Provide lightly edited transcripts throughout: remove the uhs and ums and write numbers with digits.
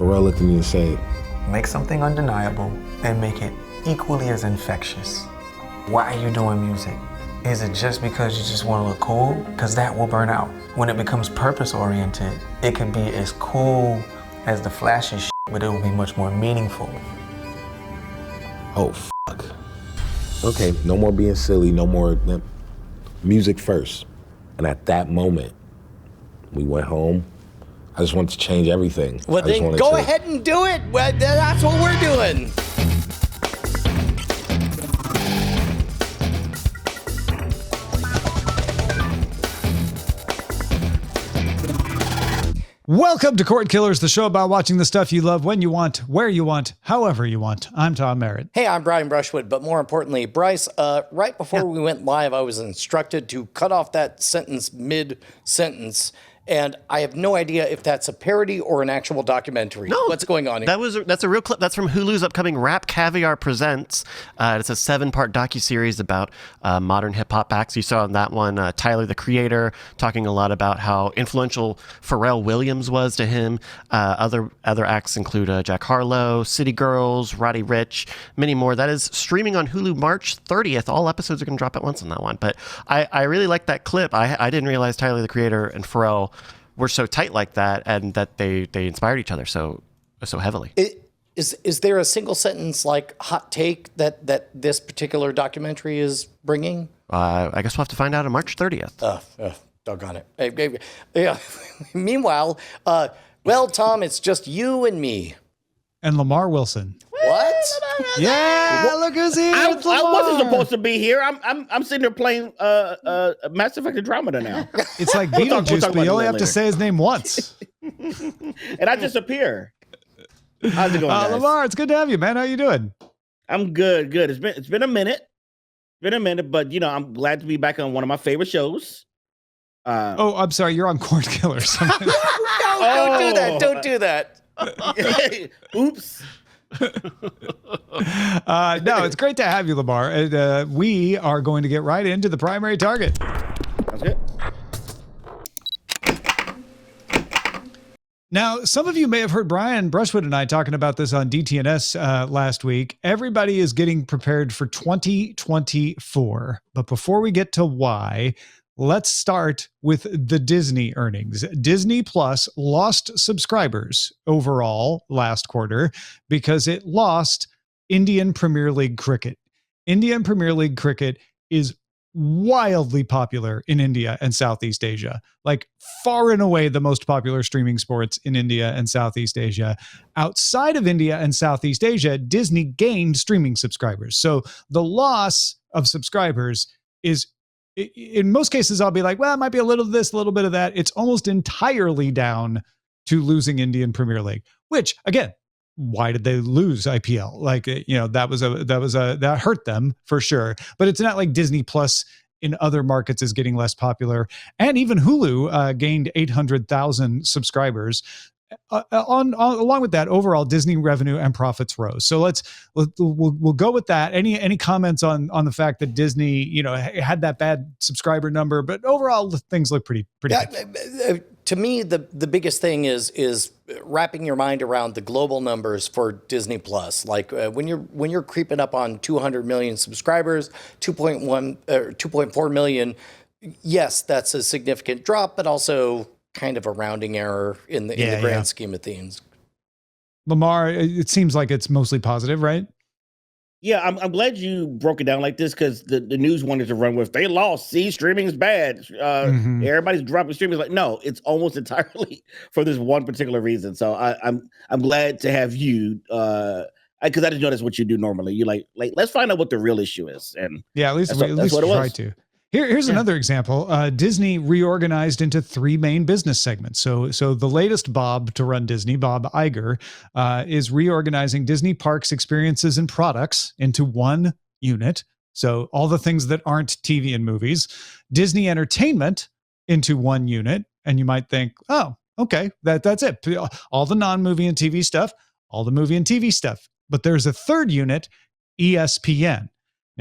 Pharrell looked at me and said, make something undeniable and make it equally as infectious. Why are you doing music? Is it just because you just want to look cool? Because that will burn out. When it becomes purpose-oriented, it can be as cool as the flashy shit, but it will be much more meaningful. oh, fuck. Okay, no more being silly, no more music first. And at that moment, we went home. I just wanted to change everything. Well, then go ahead and do it. Well, that's what we're doing. Welcome to Cordkillers, the show about watching the stuff you love when you want, where you want, however you want. I'm Tom Merritt. Hey, I'm Brian Brushwood, but more importantly, Bryce, right before we went live, I was instructed to cut off that sentence mid-sentence, and I have no idea if that's a parody or an actual documentary. No, what's going on here? That's a real clip. That's from Hulu's upcoming Rap Caviar Presents. It's a 7-part docuseries about modern hip-hop acts. You saw in that one Tyler, the Creator, talking a lot about how influential Pharrell Williams was to him. Other acts include Jack Harlow, City Girls, Roddy Ricch, many more. That is streaming on Hulu March 30th. All episodes are going to drop at once on that one. But I really like that clip. I didn't realize Tyler, the Creator, and Pharrell were so tight like that, and that they inspired each other so heavily. Is there a single sentence like hot take that this particular documentary is bringing? I guess we'll have to find out on March 30th. Doggone it. Yeah. Meanwhile, well, Tom, it's just you and me. And Lamarr Wilson. What? Yeah, look who's here. I It's Lamarr. wasn't supposed to be here. I'm sitting there playing Mass Effect Andromeda now. It's like We'll Beetlejuice, talk but you about only that have to later. say his name once. And I disappear. How's it going, guys? Lamarr, it's good to have you, man. How you doing? I'm good. It's been a minute. But I'm glad to be back on one of my favorite shows. I'm sorry. You're on Cordkillers. Don't do that. Oops. No, it's great to have you, Lamarr. And, we are going to get right into the primary target. That's good. Now, some of you may have heard Brian Brushwood and I talking about this on DTNS last week. Everybody is getting prepared for 2024. But before we get to why, let's start with the Disney earnings. Disney Plus lost subscribers overall last quarter because it lost Indian Premier League cricket. Indian Premier League cricket is wildly popular in India and Southeast Asia, like far and away the most popular streaming sports in India and Southeast Asia. Outside of India and Southeast Asia, Disney gained streaming subscribers. So the loss of subscribers is, in most cases, I'll be like, well, it might be a little of this, a little bit of that. It's almost entirely down to losing Indian Premier League, which again, why did they lose IPL? Like, that hurt them for sure, but it's not like Disney Plus in other markets is getting less popular. And even Hulu gained 800,000 subscribers. Along with that, overall Disney revenue and profits rose. So we'll go with that. Any comments on the fact that Disney, had that bad subscriber number, but overall things look pretty good. To me, the biggest thing is wrapping your mind around the global numbers for Disney Plus. Like when you're creeping up on 200 million subscribers, 2.4 million. Yes, that's a significant drop, but also kind of a rounding error in the grand scheme of things. Lamarr, it seems like it's mostly positive, right? Yeah, I'm glad you broke it down like this, because the news wanted to run with, they lost, see, streaming is bad. Everybody's dropping streaming. It's like, no, it's almost entirely for this one particular reason. So I'm glad to have you, because I just know that's what you do normally. You like let's find out what the real issue is. And yeah, at least we try to. Here's another example. Disney reorganized into 3 main business segments. So the latest Bob to run Disney, Bob Iger, is reorganizing Disney Parks experiences and products into one unit. So all the things that aren't TV and movies. Disney Entertainment into one unit. And you might think, oh, okay, that's it. All the non-movie and TV stuff, all the movie and TV stuff. But there's a third unit, ESPN.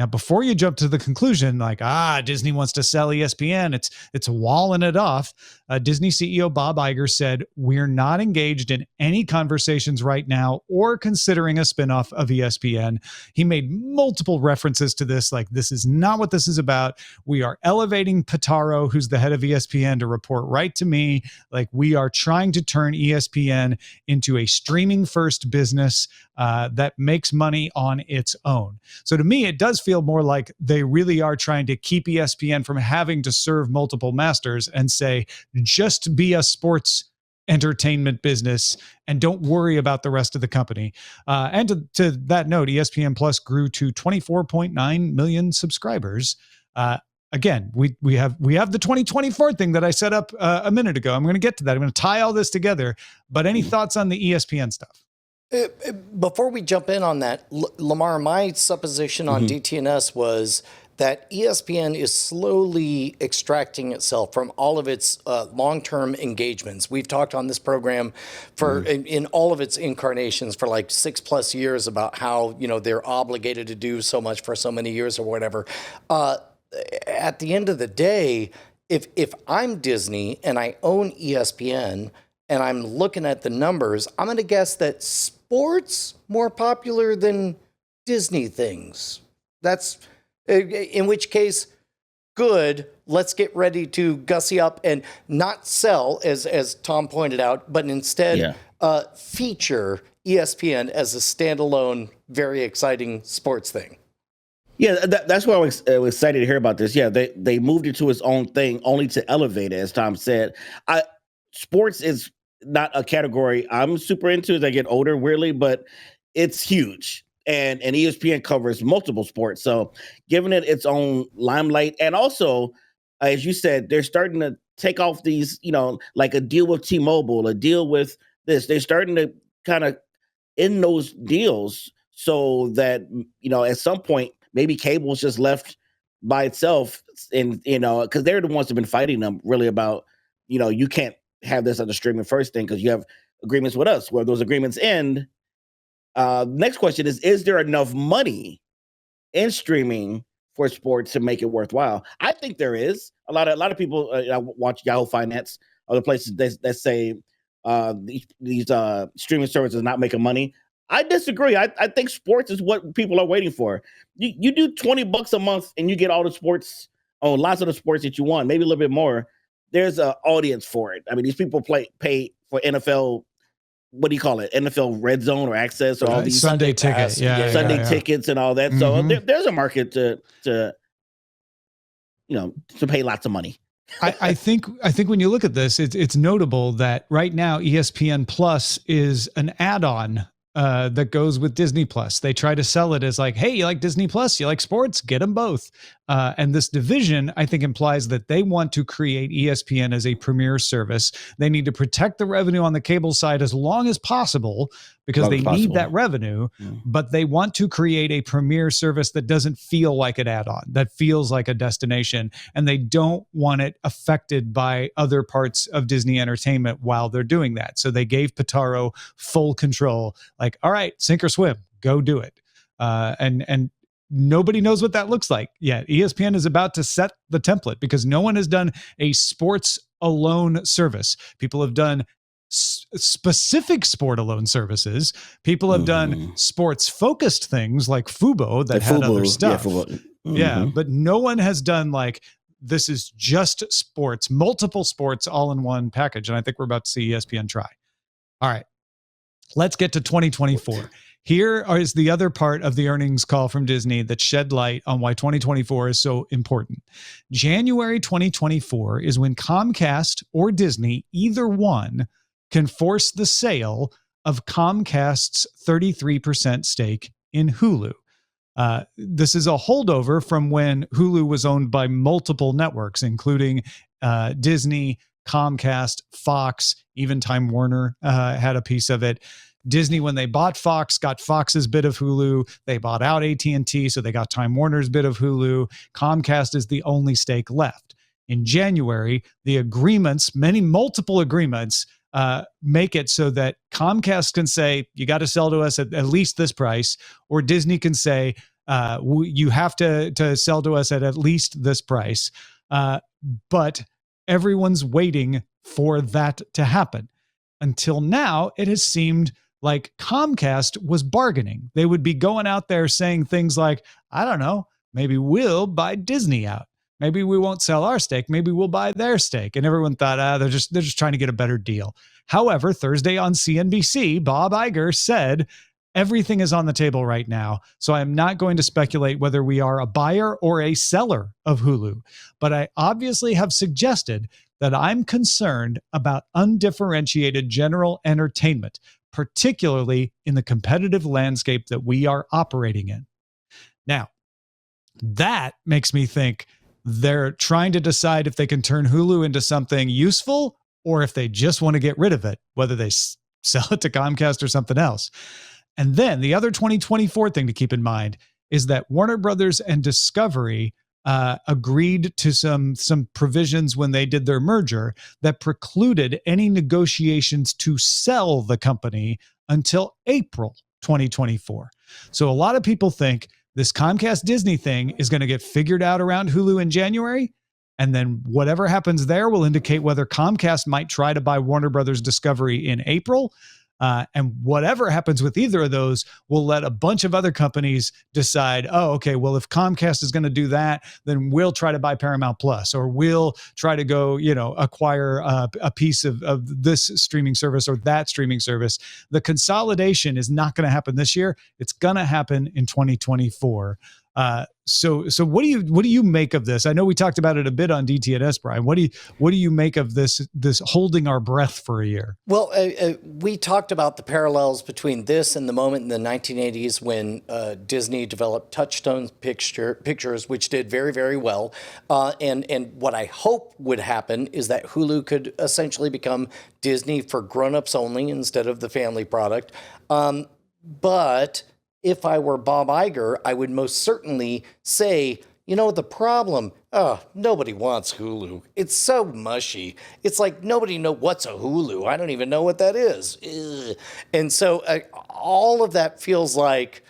Now, before you jump to the conclusion, like, Disney wants to sell ESPN, it's walling it off. Disney CEO Bob Iger said, we're not engaged in any conversations right now or considering a spinoff of ESPN. He made multiple references to this, like, this is not what this is about. We are elevating Pitaro, who's the head of ESPN, to report right to me. Like, we are trying to turn ESPN into a streaming first business that makes money on its own. So to me, it does feel more like they really are trying to keep ESPN from having to serve multiple masters and say, just be a sports entertainment business and don't worry about the rest of the company. And to that note, ESPN Plus grew to 24.9 million subscribers. Again, we have the 2024 thing that I set up a minute ago. I'm going to get to that. I'm going to tie all this together. But any thoughts on the ESPN stuff? Before we jump in on that, Lamarr, my supposition on DTNS was that ESPN is slowly extracting itself from all of its long-term engagements. We've talked on this program for in all of its incarnations for like 6+ years about how, you know, they're obligated to do so much for so many years or whatever. At the end of the day, if I'm Disney and I own ESPN and I'm looking at the numbers, I'm going to guess that sports more popular than Disney things. That's in which case, good. Let's get ready to gussy up and not sell, as Tom pointed out, but instead feature ESPN as a standalone, very exciting sports thing. Yeah, that's why I was excited to hear about this. Yeah, they moved it to its own thing, only to elevate it, as Tom said. Sports is not a category I'm super into as I get older, weirdly, but it's huge. And ESPN covers multiple sports. So giving it its own limelight. And also, as you said, they're starting to take off these, you know, like a deal with T-Mobile, a deal with this. They're starting to kind of end those deals so that, you know, at some point, maybe cable's just left by itself. And, you know, because they're the ones who've been fighting them really about, you know, you can't have this as a streaming first thing because you have agreements with us. Where those agreements end, next question is there enough money in streaming for sports to make it worthwhile? I think there is. A lot of people watch Yahoo Finance, other places that say these streaming services not making money. I disagree. I think sports is what people are waiting for. You do $20 a month and you get all the sports, lots of the sports that you want, maybe a little bit more. There's an audience for it. I mean, these people pay for NFL. What do you call it? NFL Red Zone or Access or all these Sunday tickets, Sunday tickets and all that. So there's a market to pay lots of money. I think when you look at this, it's notable that right now ESPN Plus is an add-on that goes with Disney Plus. They try to sell it as like, hey, you like Disney Plus? You like sports? Get them both. And this division, I think, implies that they want to create ESPN as a premier service. They need to protect the revenue on the cable side as long as possible because they need that revenue, but they want to create a premier service that doesn't feel like an add-on, that feels like a destination, and they don't want it affected by other parts of Disney Entertainment while they're doing that. So they gave Pitaro full control, like, all right, sink or swim, go do it. And nobody knows what that looks like yet. ESPN is about to set the template because no one has done a sports alone service. People have done specific sport alone services. People have done sports focused things like Fubo that had other stuff. Yeah, but no one has done like, this is just sports, multiple sports all in one package. And I think we're about to see ESPN try. All right, let's get to 2024. Here is the other part of the earnings call from Disney that shed light on why 2024 is so important. January 2024 is when Comcast or Disney, either one, can force the sale of Comcast's 33% stake in Hulu. This is a holdover from when Hulu was owned by multiple networks, including Disney, Comcast, Fox, even Time Warner had a piece of it. Disney, when they bought Fox, got Fox's bit of Hulu. They bought out AT&T, so they got Time Warner's bit of Hulu. Comcast is the only stake left. In January, the agreements, multiple agreements, make it so that Comcast can say, you got to sell to us at least this price, or Disney can say, You have to sell to us at least this price. But everyone's waiting for that to happen. Until now, it has seemed like Comcast was bargaining. They would be going out there saying things like, I don't know, maybe we'll buy Disney out. Maybe we won't sell our stake. Maybe we'll buy their stake. And everyone thought, they're just trying to get a better deal. However, Thursday on CNBC, Bob Iger said, everything is on the table right now. So I'm not going to speculate whether we are a buyer or a seller of Hulu. But I obviously have suggested that I'm concerned about undifferentiated general entertainment, particularly in the competitive landscape that we are operating in. Now, that makes me think they're trying to decide if they can turn Hulu into something useful or if they just want to get rid of it, whether they sell it to Comcast or something else. And then the other 2024 thing to keep in mind is that Warner Brothers and Discovery agreed to some provisions when they did their merger that precluded any negotiations to sell the company until April 2024. So a lot of people think this Comcast Disney thing is going to get figured out around Hulu in January. And then whatever happens there will indicate whether Comcast might try to buy Warner Brothers Discovery in April. And whatever happens with either of those will let a bunch of other companies decide, oh, okay, well, if Comcast is going to do that, then we'll try to buy Paramount Plus, or we'll try to go, acquire a piece of this streaming service or that streaming service. The consolidation is not going to happen this year. It's going to happen in 2024. So what do you make of this? I know we talked about it a bit on DTNS, Brian. What do you make of this holding our breath for a year? Well, we talked about the parallels between this and the moment in the 1980s when Disney developed Touchstone Pictures, which did very, very well. And what I hope would happen is that Hulu could essentially become Disney for grown-ups only instead of the family product. But if I were Bob Iger, I would most certainly say, the problem, nobody wants Hulu. It's so mushy. It's like nobody knows what's a Hulu. I don't even know what that is. Ugh. And so all of that feels like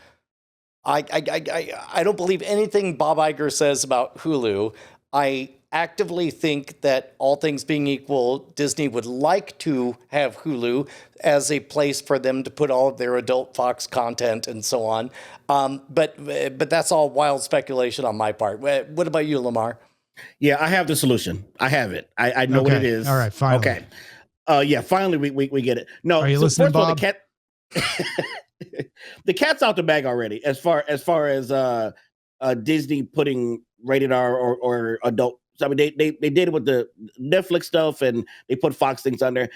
I don't believe anything Bob Iger says about Hulu. I actively think that all things being equal, Disney would like to have Hulu as a place for them to put all of their adult Fox content and so on. But that's all wild speculation on my part. What about you, Lamarr? Yeah, I have the solution. I have it. I know what it is. All right, finally. Okay. Finally we get it. No, are you listening, Bob? The cat's out the bag already. As far as Disney putting rated R or adult. I mean, they did it with the Netflix stuff, and they put Fox things on there.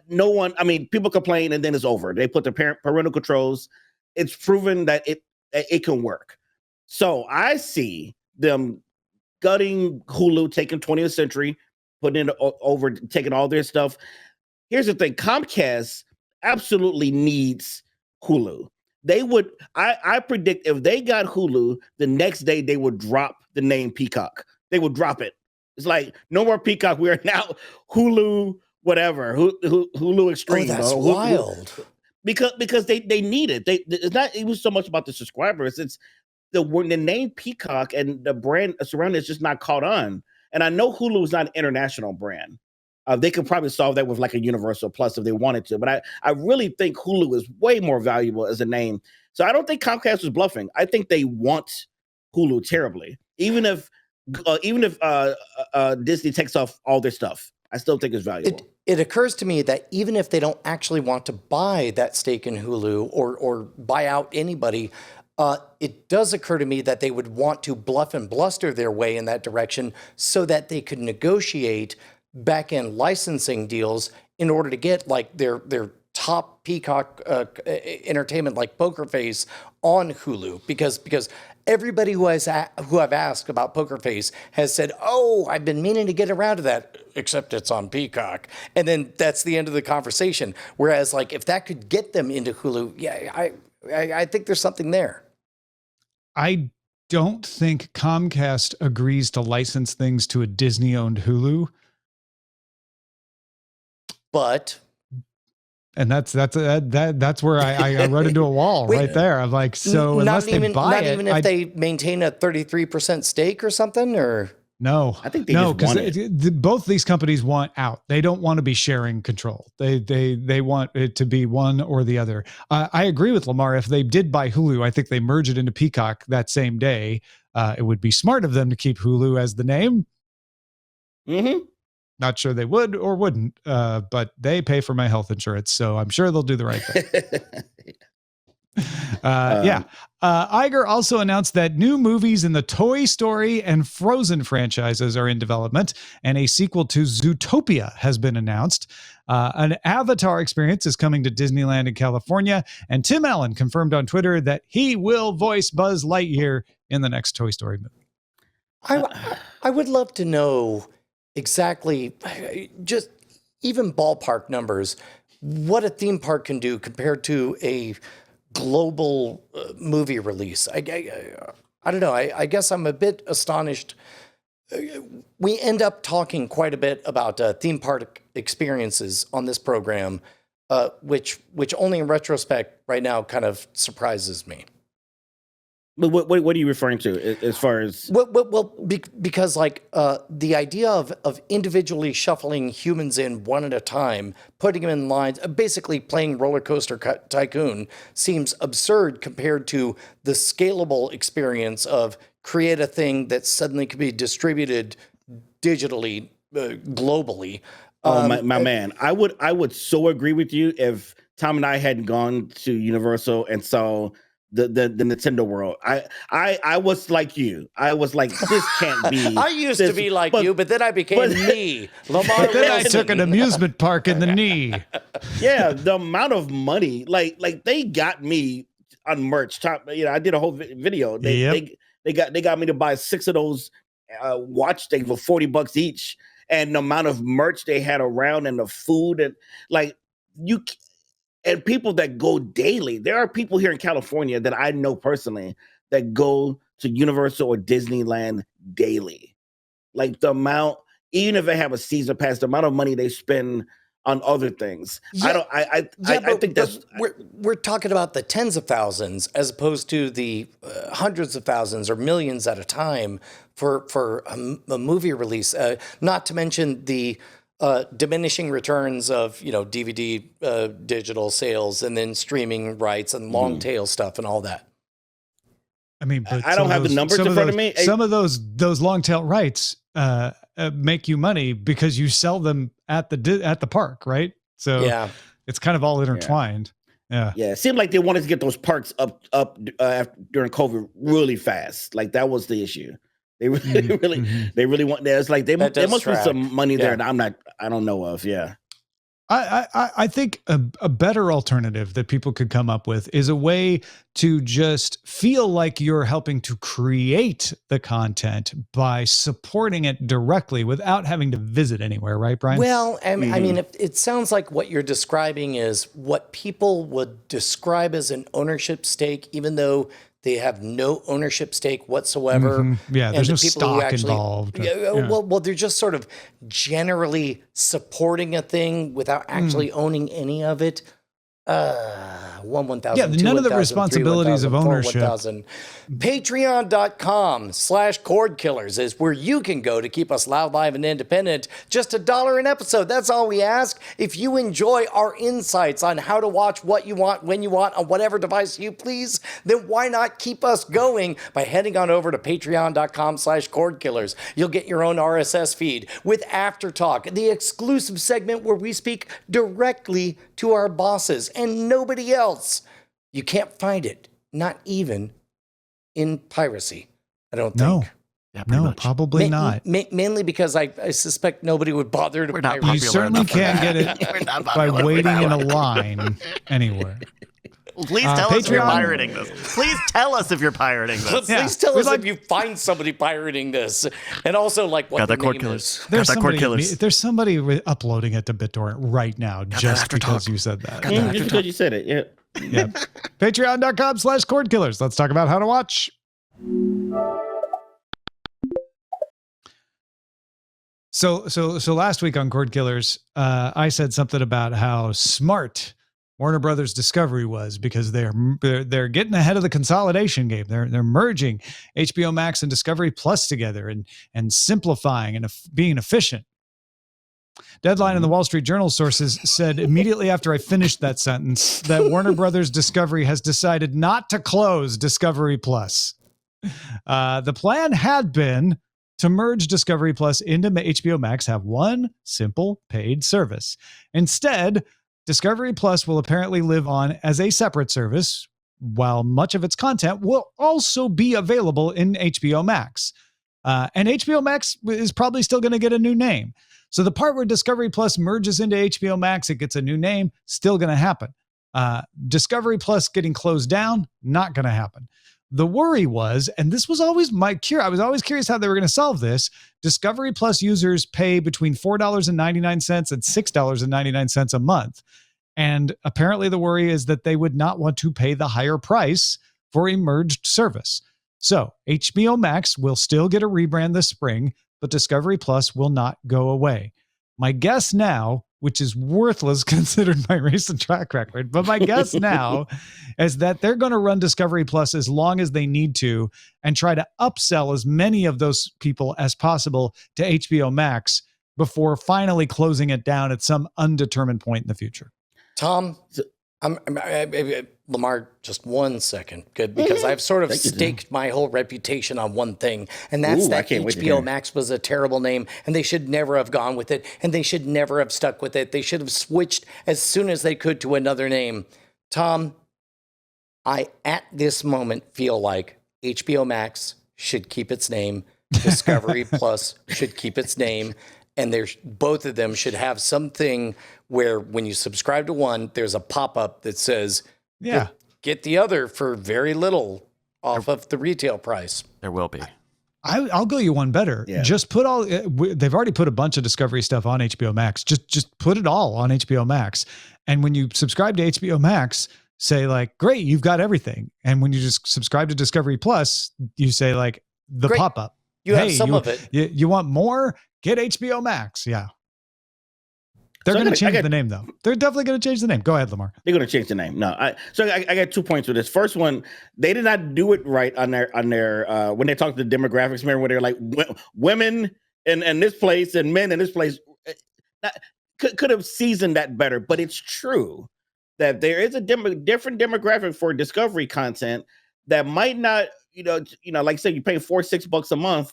People complain, and then it's over. They put the parental controls. It's proven that it can work. So I see them gutting Hulu, taking 20th Century, putting it over, taking all their stuff. Here's the thing: Comcast absolutely needs Hulu. They would. I predict if they got Hulu, the next day they would drop the name Peacock. They would drop it. It's like, no more Peacock. We are now Hulu, whatever, Hulu Extreme. Oh, that's wild. Because they need it. It's not even so much about the subscribers. It's the name Peacock and the brand surrounding it's just not caught on. And I know Hulu is not an international brand. They could probably solve that with like a Universal Plus if they wanted to. But I really think Hulu is way more valuable as a name. So I don't think Comcast was bluffing. I think they want Hulu terribly. Even if Disney takes off all their stuff, I still think it's valuable. It occurs to me that even if they don't actually want to buy that stake in Hulu or buy out anybody, it does occur to me that they would want to bluff and bluster their way in that direction so that they could negotiate back-end licensing deals in order to get like their top Peacock entertainment like Poker Face on Hulu because everybody who I've asked about Poker Face has said, "Oh, I've been meaning to get around to that, except it's on Peacock," and then that's the end of the conversation. Whereas, like, if that could get them into Hulu, yeah, I think there's something there. I don't think Comcast agrees to license things to a Disney-owned Hulu, but And that's where I run into a wall right there. I'm like, so unless they buy it, not even if they maintain a 33% stake or something, or no, I think they just want it. Both these companies want out. They don't want to be sharing control. They want it to be one or the other. I agree with Lamarr. If they did buy Hulu, I think they merge it into Peacock that same day. It would be smart of them to keep Hulu as the name. Mm-hmm. Not sure they would or wouldn't, but they pay for my health insurance, so I'm sure they'll do the right thing. Iger also announced that new movies in the Toy Story and Frozen franchises are in development, and a sequel to Zootopia has been announced. An Avatar experience is coming to Disneyland in California, and Tim Allen confirmed on Twitter that he will voice Buzz Lightyear in the next Toy Story movie. I would love to know exactly, just even ballpark numbers, what a theme park can do compared to a global movie release. I don't know. I guess I'm a bit astonished. We end up talking quite a bit about theme park experiences on this program, which only in retrospect right now kind of surprises me. But what are you referring to as far as? Because like the idea of individually shuffling humans in one at a time, putting them in lines, basically playing Roller Coaster Tycoon seems absurd compared to the scalable experience of create a thing that suddenly can be distributed digitally, globally. Oh my man, I would so agree with you if Tom and I hadn't gone to Universal and saw the Nintendo World. I was like you. I was like, this can't be. I used to be like you, but then I became me. Lamarr then I took an amusement park in the knee. Yeah, the amount of money, like they got me on merch. I did a whole video. They got me to buy 6 of those watch things for $40 each, and the amount of merch they had around and the food and like you. And people that go daily. There are people here in California that I know personally that go to Universal or Disneyland daily. Like the amount, even if they have a season pass, the amount of money they spend on other things. Yeah, I think that's we're talking about the tens of thousands as opposed to the hundreds of thousands or millions at a time for a movie release. Not to mention the diminishing returns of DVD digital sales and then streaming rights and long tail stuff and all that. I mean, but I don't have the numbers in front of me. Some of those long tail rights make you money because you sell them at the park, right? So yeah, it's kind of all intertwined. Yeah. It seemed like they wanted to get those parks up during COVID really fast. Like that was the issue. They really want. There's like there must be some money there that I don't know of. Yeah. I think a better alternative that people could come up with is a way to just feel like you're helping to create the content by supporting it directly without having to visit anywhere, right, Brian? Well, I mean, it sounds like what you're describing is what people would describe as an ownership stake, even though they have no ownership stake whatsoever. Mm-hmm. Yeah, there's no stock involved. Well, they're just sort of generally supporting a thing without actually owning any of it. 1,000. Yeah, none of the responsibilities of ownership. Patreon.com/Cordkillers is where you can go to keep us loud, live, and independent. Just $1 an episode. That's all we ask. If you enjoy our insights on how to watch what you want, when you want, on whatever device you please, then why not keep us going by heading on over to Patreon.com/Cordkillers. You'll get your own RSS feed with After Talk, the exclusive segment where we speak directly to our bosses and nobody else. You can't find it, not even in piracy, I don't think. Yeah, no, probably not. Mainly because I suspect nobody would bother to pirate. You certainly can't get it by waiting in a line anywhere. Please tell us if you're pirating this. Please tell us if you're pirating this. Please tell us if you find somebody pirating this. And also, like, what the name is. There's somebody uploading it to BitTorrent right now just because you said that. Just because you said it, yeah. Patreon.com/Cordkillers. Let's talk about how to watch. So last week on Cordkillers, I said something about how smart Warner Brothers Discovery was, because they're getting ahead of the consolidation game. They're merging HBO Max and Discovery Plus together and simplifying and being efficient. Deadline and the Wall Street Journal sources said immediately after I finished that sentence that Warner Brothers Discovery has decided not to close Discovery Plus. The plan had been to merge Discovery Plus into HBO Max, have one simple paid service. Instead, Discovery Plus will apparently live on as a separate service, while much of its content will also be available in HBO Max. And HBO Max is probably still going to get a new name. So the part where Discovery Plus merges into HBO Max, it gets a new name, still going to happen. Discovery Plus getting closed down, not going to happen. The worry was, and this was always my cure, I was always curious how they were going to solve this. Discovery Plus users pay between $4.99 and $6.99 a month. And apparently the worry is that they would not want to pay the higher price for a merged service. So HBO Max will still get a rebrand this spring, but Discovery Plus will not go away. My guess now, which is worthless considered my recent track record, but my guess now is that they're going to run Discovery Plus as long as they need to and try to upsell as many of those people as possible to HBO Max before finally closing it down at some undetermined point in the future. Tom, Lamarr, just 1 second, good, because I've sort of staked my whole reputation on one thing, and that's that HBO Max was a terrible name, and they should never have gone with it, and they should never have stuck with it. They should have switched as soon as they could to another name. Tom, I, at this moment, feel like HBO Max should keep its name, Discovery Plus should keep its name, and both of them should have something where when you subscribe to one, there's a pop-up that says, get the other for very little off of the retail price. There will be. I'll go you one better. Yeah. Just put all, they've already put a bunch of Discovery stuff on HBO Max. Just put it all on HBO Max. And when you subscribe to HBO Max, say like, great, you've got everything. And when you just subscribe to Discovery Plus, you say like the pop-up. You have some of it. You want more? Get HBO Max. Yeah. They're going to change the name, though. They're definitely going to change the name. Go ahead, Lamarr. They're going to change the name. No, I got 2 points with this. First one, they did not do it right on their when they talked to the demographics. Remember when they're like women in this place and men in this place. Could have seasoned that better, but it's true that there is a different demographic for Discovery content that might not, like I said, you pay $4-6 a month,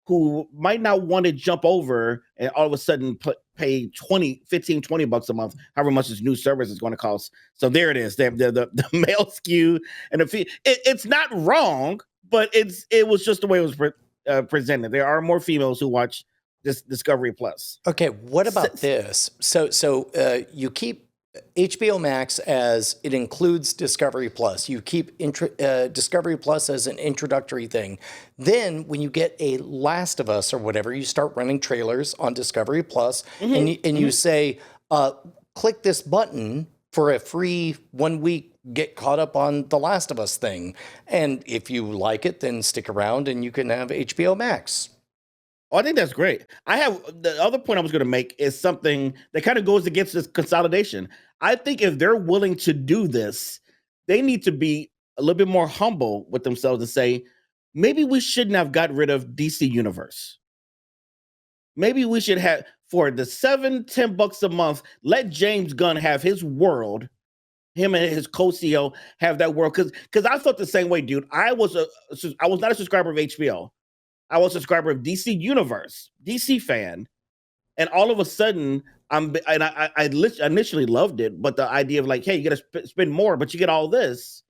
who might not want to jump over and all of a sudden pay $15-20 a month, however much this new service is going to cost. So there it is. The male skew and the fee. It's not wrong, but it was just the way it was presented. There are more females who watch this Discovery Plus. Okay, what about this? So you keep HBO Max as it includes Discovery Plus. You keep Discovery Plus as an introductory thing. Then when you get a Last of Us or whatever, you start running trailers on Discovery Plus, and you say, click this button for a free 1 week get caught up on the Last of Us thing. And if you like it, then stick around and you can have HBO Max. Oh, I think that's great. The other point I was going to make is something that kind of goes against this consolidation. I think if they're willing to do this, they need to be a little bit more humble with themselves and say, maybe we shouldn't have got rid of DC Universe. Maybe we should have, for the $7-10 a month, let James Gunn have his world, him and his co-CEO have that world. Because I thought the same way, dude. I was not a subscriber of HBO. I was a subscriber of DC Universe, DC fan, and all of a sudden, I initially loved it, but the idea of like, hey, you got to spend more, but you get all this.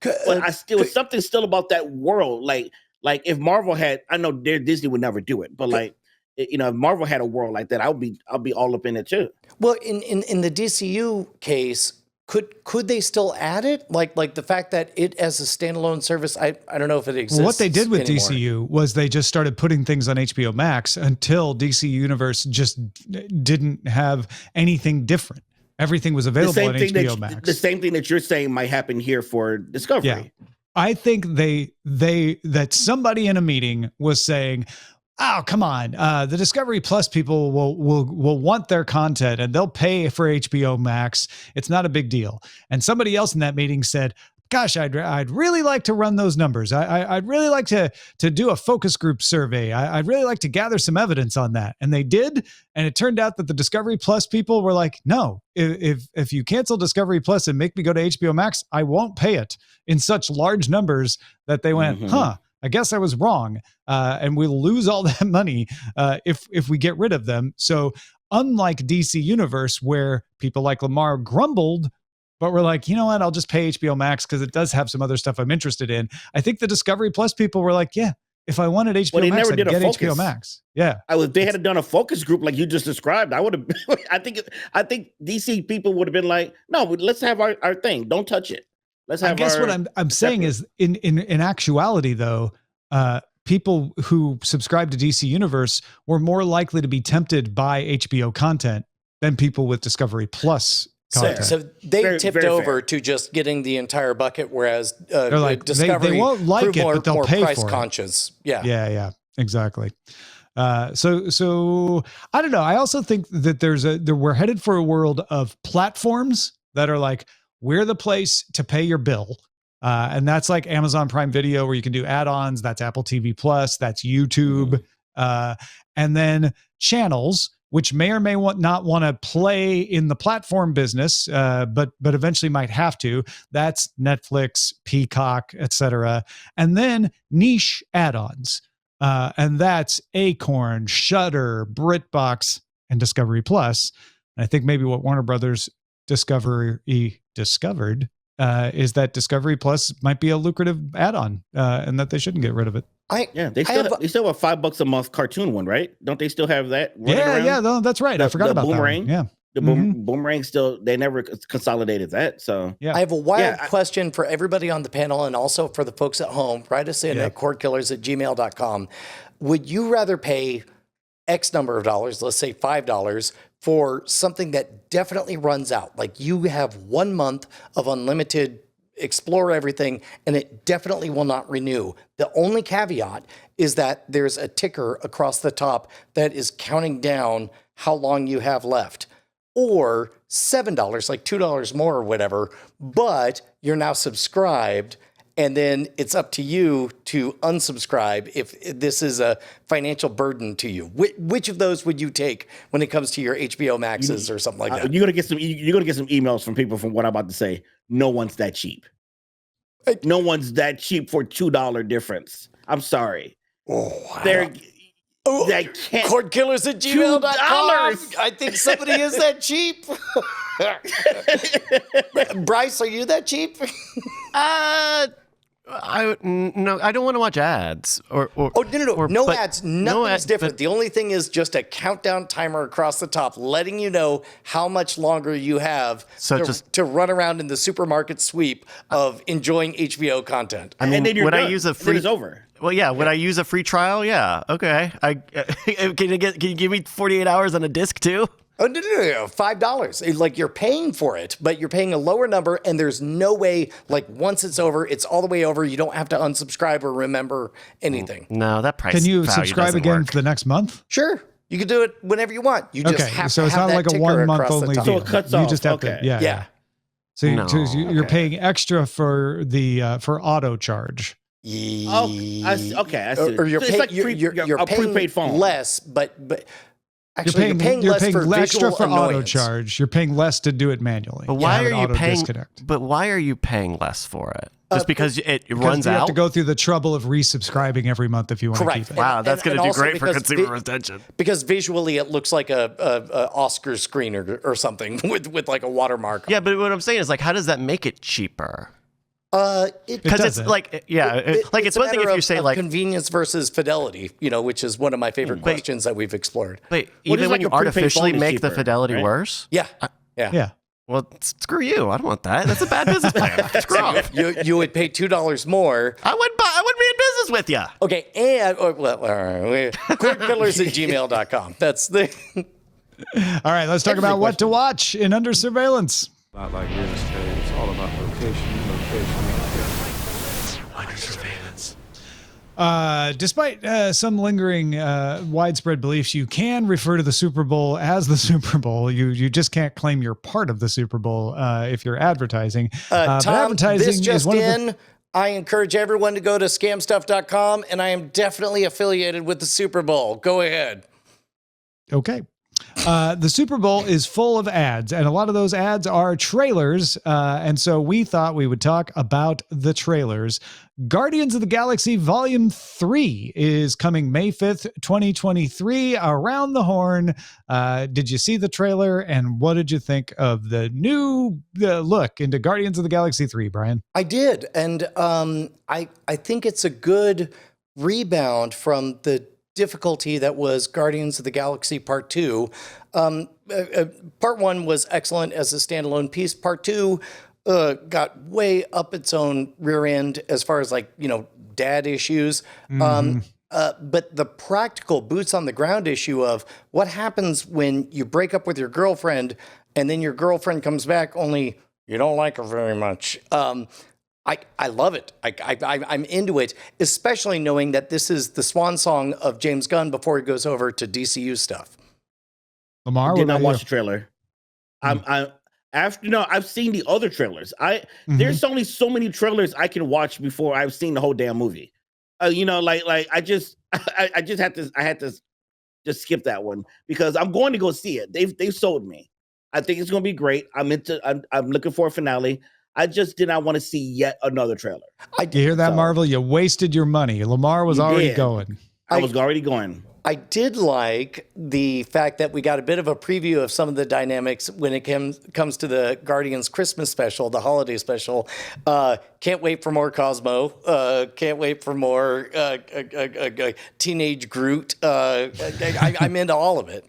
But something still about that world, like if Marvel had, I know Disney would never do it, but like, if Marvel had a world like that, I'll be all up in it too. Well, in the DCU case, could they still add it? Like the fact that it as a standalone service, I don't know if it exists. Well, what they did with anymore. DCU was they just started putting things on HBO Max until DC Universe just didn't have anything different. Everything was available on HBO Max. The same thing that you're saying might happen here for Discovery. Yeah. I think that somebody in a meeting was saying, oh, come on. The Discovery Plus people will want their content and they'll pay for HBO Max. It's not a big deal. And somebody else in that meeting said, gosh, I'd really like to run those numbers. I'd really like to do a focus group survey. I'd really like to gather some evidence on that. And they did. And it turned out that the Discovery Plus people were like, no, if you cancel Discovery Plus and make me go to HBO Max, I won't pay it, in such large numbers that they went, I guess I was wrong. And we'll lose all that money if we get rid of them. So unlike DC Universe, where people like Lamarr grumbled, but we're like, you know what? I'll just pay HBO Max because it does have some other stuff I'm interested in. I think the Discovery Plus people were like, yeah, if I wanted HBO Max, I'd get HBO Max. Yeah. If they had done a focus group like you just described, I would have. I think DC people would have been like, no, let's have our thing. Don't touch it. Let's have. I guess what I'm saying is, in actuality, though, people who subscribe to DC Universe were more likely to be tempted by HBO content than people with Discovery Plus content. So they tipped over to just getting the entire bucket, whereas they're like, Discovery they won't like it, but they'll more pay price for conscious. it. Yeah, exactly. So I don't know. I also think that we're headed for a world of platforms that are like, we're the place to pay your bill. And that's like Amazon Prime Video, where you can do add-ons. That's Apple TV Plus. That's YouTube. And then channels, which may or may not want to play in the platform business, but eventually might have to. That's Netflix, Peacock, etc. And then niche add-ons. And that's Acorn, Shudder, BritBox, and Discovery Plus. And I think maybe what Warner Brothers discovered is that Discovery Plus might be a lucrative add-on, and that they shouldn't get rid of it. They still have $5 a month cartoon one, right? Don't they still have that? No, that's right. I forgot about Boomerang. That one. Yeah. The Boomerang they never consolidated that. So yeah. I have a wild question for everybody on the panel, and also for the folks at home. Write us in at cordkillers@gmail.com. Would you rather pay X number of dollars, let's say $5, for something that definitely runs out? Like, you have 1 month of unlimited explore everything, and it definitely will not renew. The only caveat is that there's a ticker across the top that is counting down how long you have left. Or $7, like $2 more or whatever, but you're now subscribed, and then it's up to you to unsubscribe if this is a financial burden to you. Which of those would you take when it comes to your HBO Maxes or something like that? You're gonna get some emails from people from what I'm about to say. No one's that cheap. No one's that cheap for $2 difference. I'm sorry. That can't. Cordkillers@gmail.com. I think somebody is that cheap. Bryce, are you that cheap? No, I don't want to watch ads. No ads. Nothing's different. The only thing is just a countdown timer across the top, letting you know how much longer you have to run around in the supermarket sweep of enjoying HBO content. I mean, would I use a free? It's over. Well, yeah. Would I use a free trial? Yeah. Okay. Can you give me 48 hours on a disc too? Oh, no, $5. Like, you're paying for it, but you're paying a lower number, and there's no way, like, once it's over, it's all the way over. You don't have to unsubscribe or remember anything. No, that price. Can you value subscribe again work. for the next month? Sure. You can do it whenever you want. You just have so to it's have not that like a ticker 1 month across the only top. deal. So it cuts you off. just have Okay. to, yeah. So, you're paying extra for the for auto charge. I see. Or you're It's paying, like you're a paying prepaid phone. less, but actually you're paying less for extra visual for auto annoyance. charge. You're paying less to do it manually. But why are you paying? Disconnect. But why are you paying less for it? Just because it runs you out? have to go through the trouble of resubscribing every month if you want to keep it. Wow, that's going to do great for consumer retention. Because visually it looks like a Oscar screen or something with like a watermark. Yeah, but what I'm saying is, like, how does that make it cheaper? Because it's like, it's one thing if you say, like, convenience versus fidelity, which is one of my favorite questions that we've explored. But even when you artificially make the fidelity worse? Yeah. Well, screw you. I don't want that. That's a bad business plan. Screw off. You would pay $2 more. I wouldn't be in business with you. Okay, and cordkillers@gmail.com. That's the. All right, let's talk about what to watch in Under Surveillance. Not like real estate. It's all about location. Under Surveillance. Despite some lingering widespread beliefs, you can refer to the Super Bowl as the Super Bowl. You just can't claim you're part of the Super Bowl if you're advertising. But Tom, advertising this just is one in. of the. I encourage everyone to go to scamstuff.com, and I am definitely affiliated with the Super Bowl. Go ahead. Okay. The Super Bowl is full of ads, and a lot of those ads are trailers. And so we thought we would talk about the trailers. Guardians of the Galaxy Volume 3 is coming May 5th, 2023, around the horn. Did you see the trailer, and what did you think of the new look into Guardians of the Galaxy 3, Brian? I did, and I think it's a good rebound from the difficulty that was Guardians of the Galaxy Part 2. Part 1 was excellent as a standalone piece. Part 2 got way up its own rear end as far as dad issues. But the practical boots on the ground issue of what happens when you break up with your girlfriend and then your girlfriend comes back, only you don't like her very much. I love it. I'm into it, especially knowing that this is the swan song of James Gunn before he goes over to DCU stuff. Lamarr, did not watch the trailer. I've seen the other trailers. There's only so many trailers I can watch before I've seen the whole damn movie. I had to just skip that one because I'm going to go see it. They've sold me. I think it's going to be great. I'm looking for a finale. I just did not want to see yet another trailer. You hear that, Marvel? You wasted your money. Lamarr was already going. I was already going. I did like the fact that we got a bit of a preview of some of the dynamics when it comes to the Guardians Christmas special, the holiday special. Can't wait for more Cosmo. Can't wait for more teenage Groot. I'm into all of it.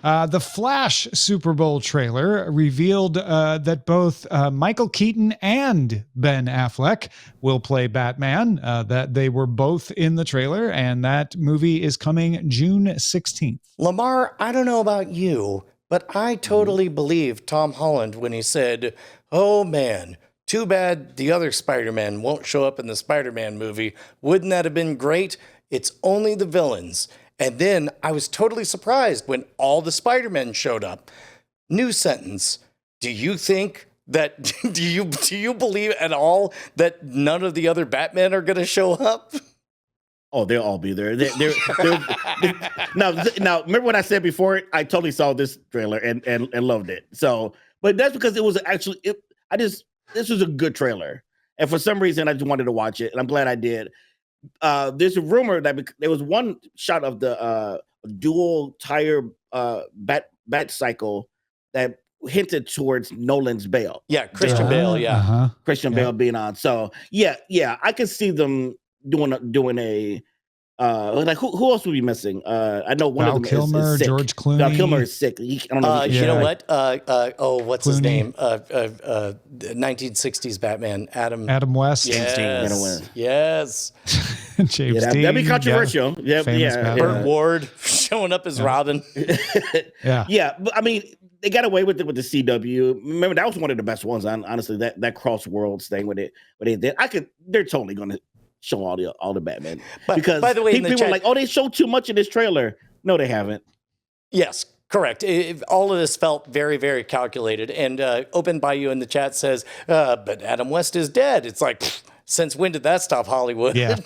The Flash Super Bowl trailer revealed that both Michael Keaton and Ben Affleck will play Batman, that they were both in the trailer, and that movie is coming June 16th. Lamarr, I don't know about you, but I totally believe Tom Holland when he said, "Oh man, too bad the other Spider-Man won't show up in the Spider-Man movie. Wouldn't that have been great? It's only the villains." And then I was totally surprised when all the Spider-Men showed up. New sentence. Do you think that, do you believe at all that none of the other Batmen are going to show up? Oh, they'll all be there. Now, remember when I said before, I totally saw this trailer and loved it. So, but that's because it was actually, this was a good trailer. And for some reason, I just wanted to watch it. And I'm glad I did. There's a rumor that there was one shot of the dual tire bat cycle that hinted towards Nolan's Bale. Yeah, Christian Bale. Yeah, Christian Bale being on. So yeah, I can see them doing a who else would be missing? I know one Val of them Kilmer, is sick. George Clooney. Val Kilmer is sick. I don't know. You know what? What's his Clooney. name? 1960s Batman. Adam West. Yes. Adam West. Yes. James Dean. That'd be controversial. Yeah. Burt Ward showing up as Robin. Yeah. But I mean, they got away with it with the CW. Remember, that was one of the best ones. Honestly, that cross worlds thing with it. But they're totally going to show all the Batman. Because by the way, people were like, "Oh, they showed too much in this trailer." No, they haven't. Yes, correct. All of this felt very, very calculated. And Open Bayou in the chat says, "But Adam West is dead." It's like, since when did that stop Hollywood? Yeah,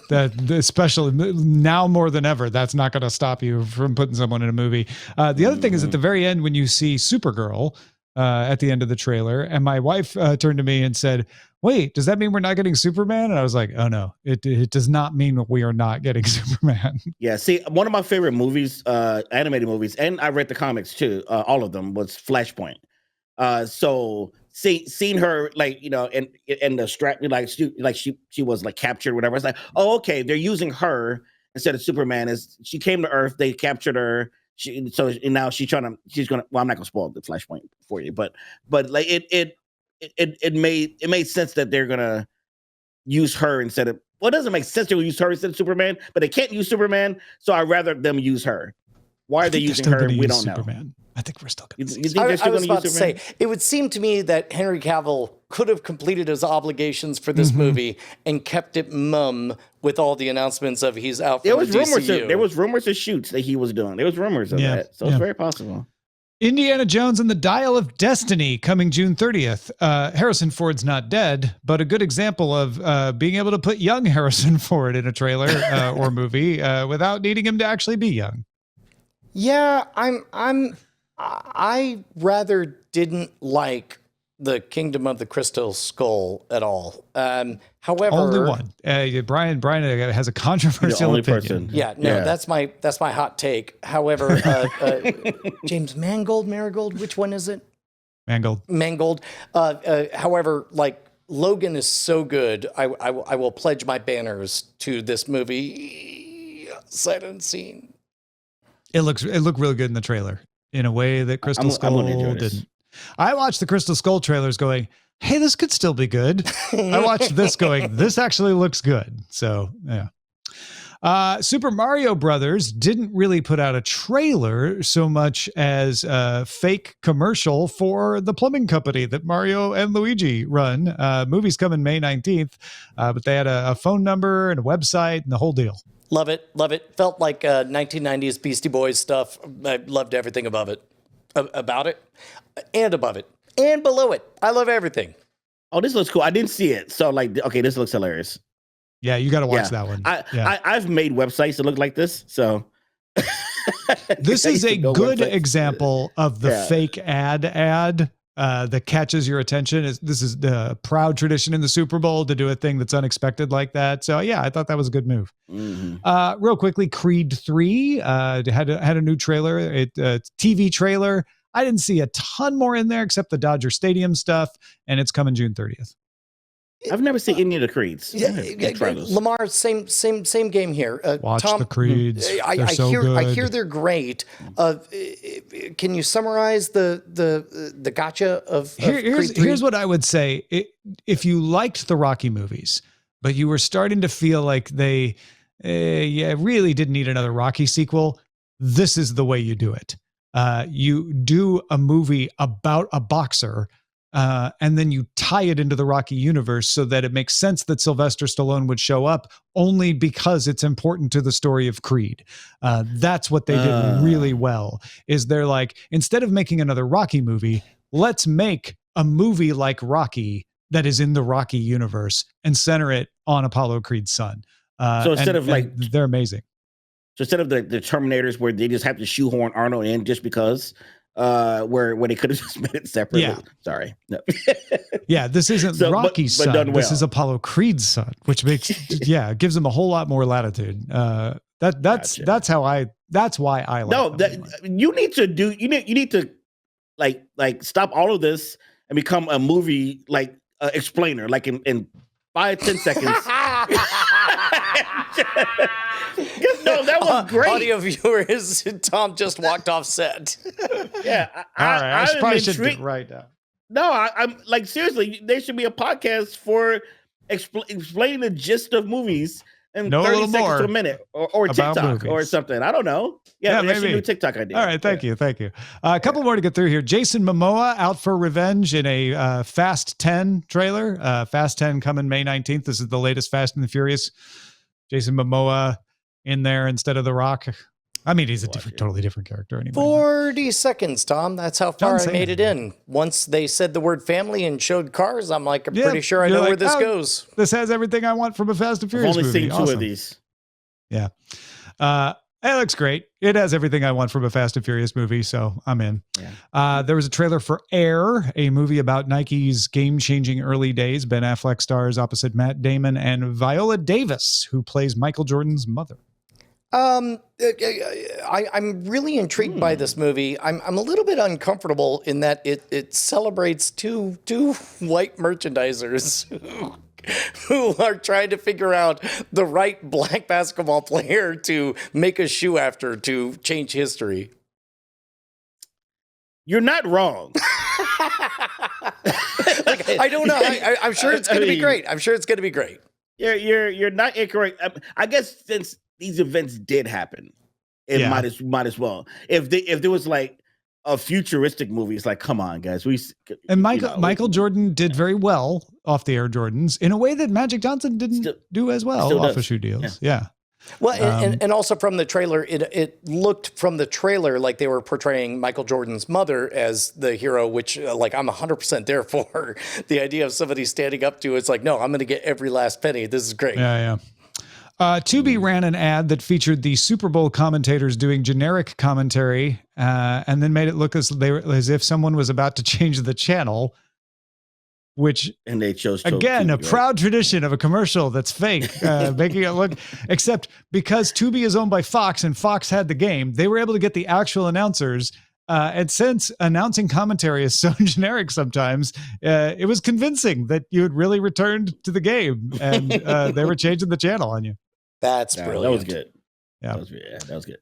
especially now more than ever, that's not going to stop you from putting someone in a movie. The other thing is at the very end when you see Supergirl at the end of the trailer, and my wife turned to me and said, "Wait, does that mean we're not getting Superman?" And I was like, "Oh no, it does not mean that we are not getting Superman." Yeah, see, one of my favorite movies, animated movies, and I read the comics too, all of them, was Flashpoint. So seeing her in the strap, she was like captured, whatever. It's like, oh, okay, they're using her instead of Superman. As she came to Earth, they captured her. Now she's gonna. Well, I'm not gonna spoil the Flashpoint for you, but like it made sense that they're gonna use her instead of. Well, it doesn't make sense to use her instead of Superman, but they can't use Superman, so I'd rather them use her. Why are they using her? We don't know. I think we're still You, going to see. you think they're I still was going to about use to Superman? say, it would seem to me that Henry Cavill could have completed his obligations for this movie and kept it mum with all the announcements of he's out from There was the rumors. DCU. There was rumors of shoots that he was doing. There was rumors of that, so it's very possible. Indiana Jones and the Dial of Destiny coming June 30th. Harrison Ford's not dead, but a good example of being able to put young Harrison Ford in a trailer or movie without needing him to actually be young. Yeah, I rather didn't like the Kingdom of the Crystal Skull at all. However, Only one. Brian has a controversial only opinion. person. Yeah, no, that's my hot take. However, James Marigold, which one is it? Mangold. However, like Logan is so good, I will pledge my banners to this movie. Sight unseen. It looked really good in the trailer in a way that Crystal Skull didn't. I watched the Crystal Skull trailers going, hey, this could still be good. I watched this going, this actually looks good. So, yeah. Super Mario Brothers didn't really put out a trailer so much as a fake commercial for the plumbing company that Mario and Luigi run. Movie's coming May 19th, but they had a phone number and a website and the whole deal. Love it. Felt like 1990s Beastie Boys stuff. I loved everything above it. About it, and above it, and below it. I love everything. Oh, this looks cool. I didn't see it. So, like, okay, this looks hilarious. Yeah, you got to watch that one. I've made websites that look like this, so this is a good example of the fake ad that catches your attention. This is the proud tradition in the Super Bowl to do a thing that's unexpected like that. So yeah, I thought that was a good move. Real quickly, Creed 3 had a new trailer, TV trailer. I didn't see a ton more in there except the Dodger Stadium stuff, and it's coming June 30th. I've never seen any of the Creeds. Lamarr, same game here. Watch Tom, the Creeds. I hear they're great. Can you summarize the gotcha of Creed 3? Here's what I would say. If you liked the Rocky movies, but you were starting to feel like they really didn't need another Rocky sequel, this is the way you do it. You do a movie about a boxer, and then you tie it into the Rocky universe so that it makes sense that Sylvester Stallone would show up only because it's important to the story of Creed. That's what they did really well, is they're like, instead of making another Rocky movie, let's make a movie like Rocky that is in the Rocky universe and center it on Apollo Creed's son. So instead of like, they're amazing. So instead of the Terminators where they just have to shoehorn Arnold in just because, where they could have just made it separate. Yeah. Sorry. No. Yeah, this isn't Rocky's son. Done well. This is Apollo Creed's son, which makes gives him a whole lot more latitude. That's why I like. No, you need to like stop all of this and become a movie like explainer, like in 5-10 seconds. No, that was great. Audio viewers, Tom just walked off set. Yeah, I probably should do it right now. No, I'm like, seriously, there should be a podcast for explaining the gist of movies in 30 seconds to a minute, or TikTok movies. Or something. I don't know. Yeah, that's a new TikTok idea. All right, thank you. A couple more to get through here. Jason Momoa out for revenge in a Fast 10 trailer. Fast 10 coming May 19th. This is the latest Fast and the Furious. Jason Momoa in there instead of The Rock. I mean, he's a totally different character anyway. 40 seconds, Tom. That's how far I made it in. Once they said the word family and showed cars, I'm like, I'm pretty sure I know where this goes. This has everything I want from a Fast and Furious movie. I've only seen two of these. Yeah. It looks great. It has everything I want from a Fast and Furious movie, so I'm in. Yeah. There was a trailer for Air, a movie about Nike's game-changing early days. Ben Affleck stars opposite Matt Damon and Viola Davis, who plays Michael Jordan's mother. I'm really intrigued by this movie. I'm a little bit uncomfortable in that it celebrates two white merchandisers who are trying to figure out the right black basketball player to make a shoe after to change history. You're not wrong. I don't know. I'm sure it's going to be great. I'm sure it's going to be great. You're not incorrect. I guess since these events did happen, it might as well. If there was like a futuristic movie. It's like, come on, guys. And Michael Jordan did very well off the Air Jordans in a way that Magic Johnson didn't do as well off of shoe deals. Yeah. Well, and also from the trailer, it looked from the trailer like they were portraying Michael Jordan's mother as the hero, which like I'm 100% there for. The idea of somebody standing up to it's like, no, I'm going to get every last penny. This is great. Yeah. Tubi ran an ad that featured the Super Bowl commentators doing generic commentary, and then made it look as if someone was about to change the channel. And they chose again Tubi, a proud tradition of a commercial that's fake, making it look. Except because Tubi is owned by Fox and Fox had the game, they were able to get the actual announcers. And since announcing commentary is so generic sometimes, it was convincing that you had really returned to the game, and they were changing the channel on you. That's brilliant. That was good. Yeah. That was good.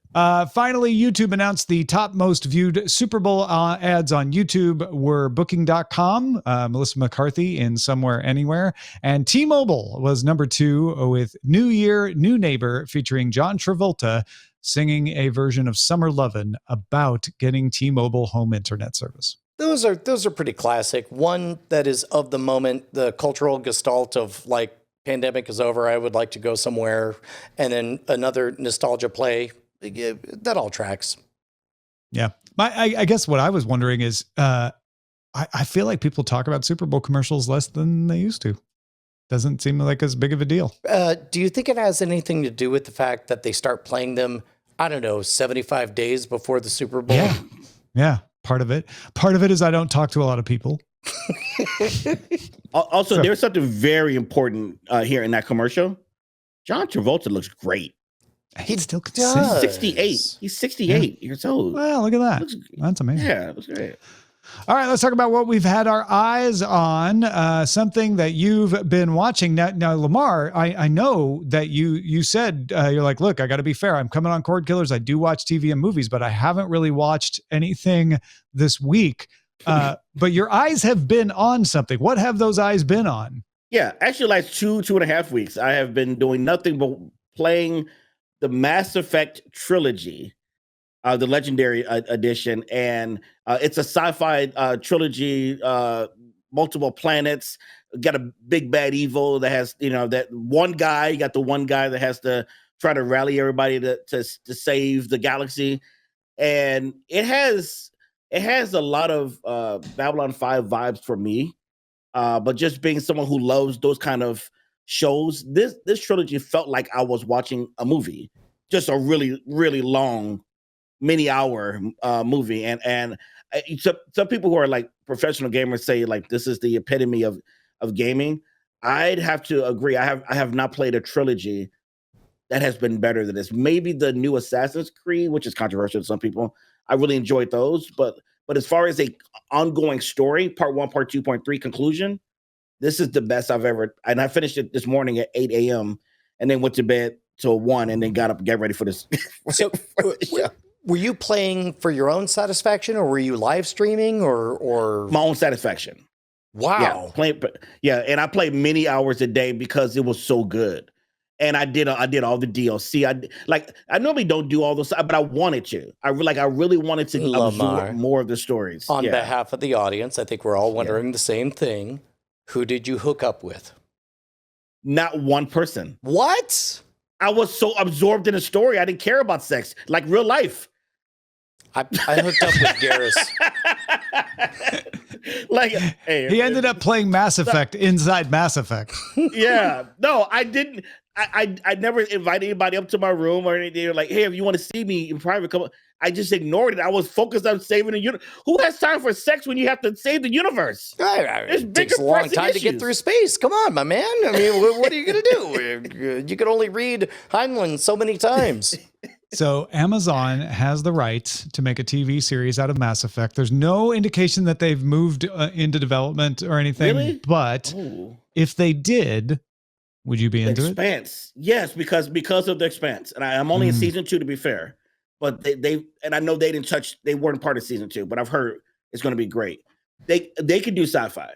Finally, YouTube announced the top most viewed Super Bowl ads on YouTube were Booking.com, Melissa McCarthy in Somewhere Anywhere, and T-Mobile was number 2 with New Year, New Neighbor featuring John Travolta singing a version of Summer Lovin' about getting T-Mobile home internet service. Those are pretty classic. One that is of the moment, the cultural gestalt of like, pandemic is over, I would like to go somewhere. And then another nostalgia play. That all tracks. Yeah. I guess what I was wondering is, I feel like people talk about Super Bowl commercials less than they used to. Doesn't seem like as big of a deal. Do you think it has anything to do with the fact that they start playing them, I don't know, 75 days before the Super Bowl? Yeah. Part of it is I don't talk to a lot of people. Also, there's something very important here in that commercial. John Travolta looks great. He still could sing. 68. He's 68 years old. Well, look at that. That's amazing. Yeah, it looks great. All right, let's talk about what we've had our eyes on. Something that you've been watching now. Lamarr, I know that you said you're like, look, I got to be fair. I'm coming on Cordkillers. I do watch TV and movies, but I haven't really watched anything this week. But your eyes have been on something. What have those eyes been on? Yeah, actually, like 2.5 weeks, I have been doing nothing but playing the Mass Effect trilogy, the Legendary Edition, and it's a sci-fi trilogy, multiple planets. Got a big bad evil that has, that one guy. You got the one guy that has to try to rally everybody to save the galaxy, and it has a lot of Babylon 5 vibes for me. But just being someone who loves those kind of shows, this trilogy felt like I was watching a movie, just a really, really long, many hour movie. And some people who are like professional gamers say like this is the epitome of gaming. I'd have to agree. I have not played a trilogy that has been better than this. Maybe the new Assassin's Creed, which is controversial to some people. I really enjoyed those, but as far as a ongoing story, part 1, part 2, part 3, conclusion, this is the best I've ever. And I finished it this morning at 8 a.m. and then went to bed till 1 and then got up and get ready for this. So, were you playing for your own satisfaction, or were you live streaming, or my own satisfaction? Wow. Yeah, and I played many hours a day because it was so good. And I did all the DLC. I normally don't do all those, but I wanted to. I really wanted to absorb more of the stories. On behalf of the audience, I think we're all wondering the same thing. Who did you hook up with? Not one person. What? I was so absorbed in the story, I didn't care about sex, like real life. I hooked up with Garrus. He ended up playing Mass Effect inside Mass Effect. Yeah. No, I didn't. I never invited anybody up to my room or anything. They're like, hey, if you want to see me in private, come on. I just ignored it. I was focused on saving the universe. Who has time for sex when you have to save the universe? It takes a long time to get through space. Come on, my man. I mean, what are you going to do? You can only read Heinlein so many times. So Amazon has the rights to make a TV series out of Mass Effect. There's no indication that they've moved into development or anything. Really? But if they did, would you be into Expanse? Yes, because of the Expanse. And I'm only in season 2, to be fair. But they and I know they weren't part of season 2, but I've heard it's going to be great. They could do sci-fi.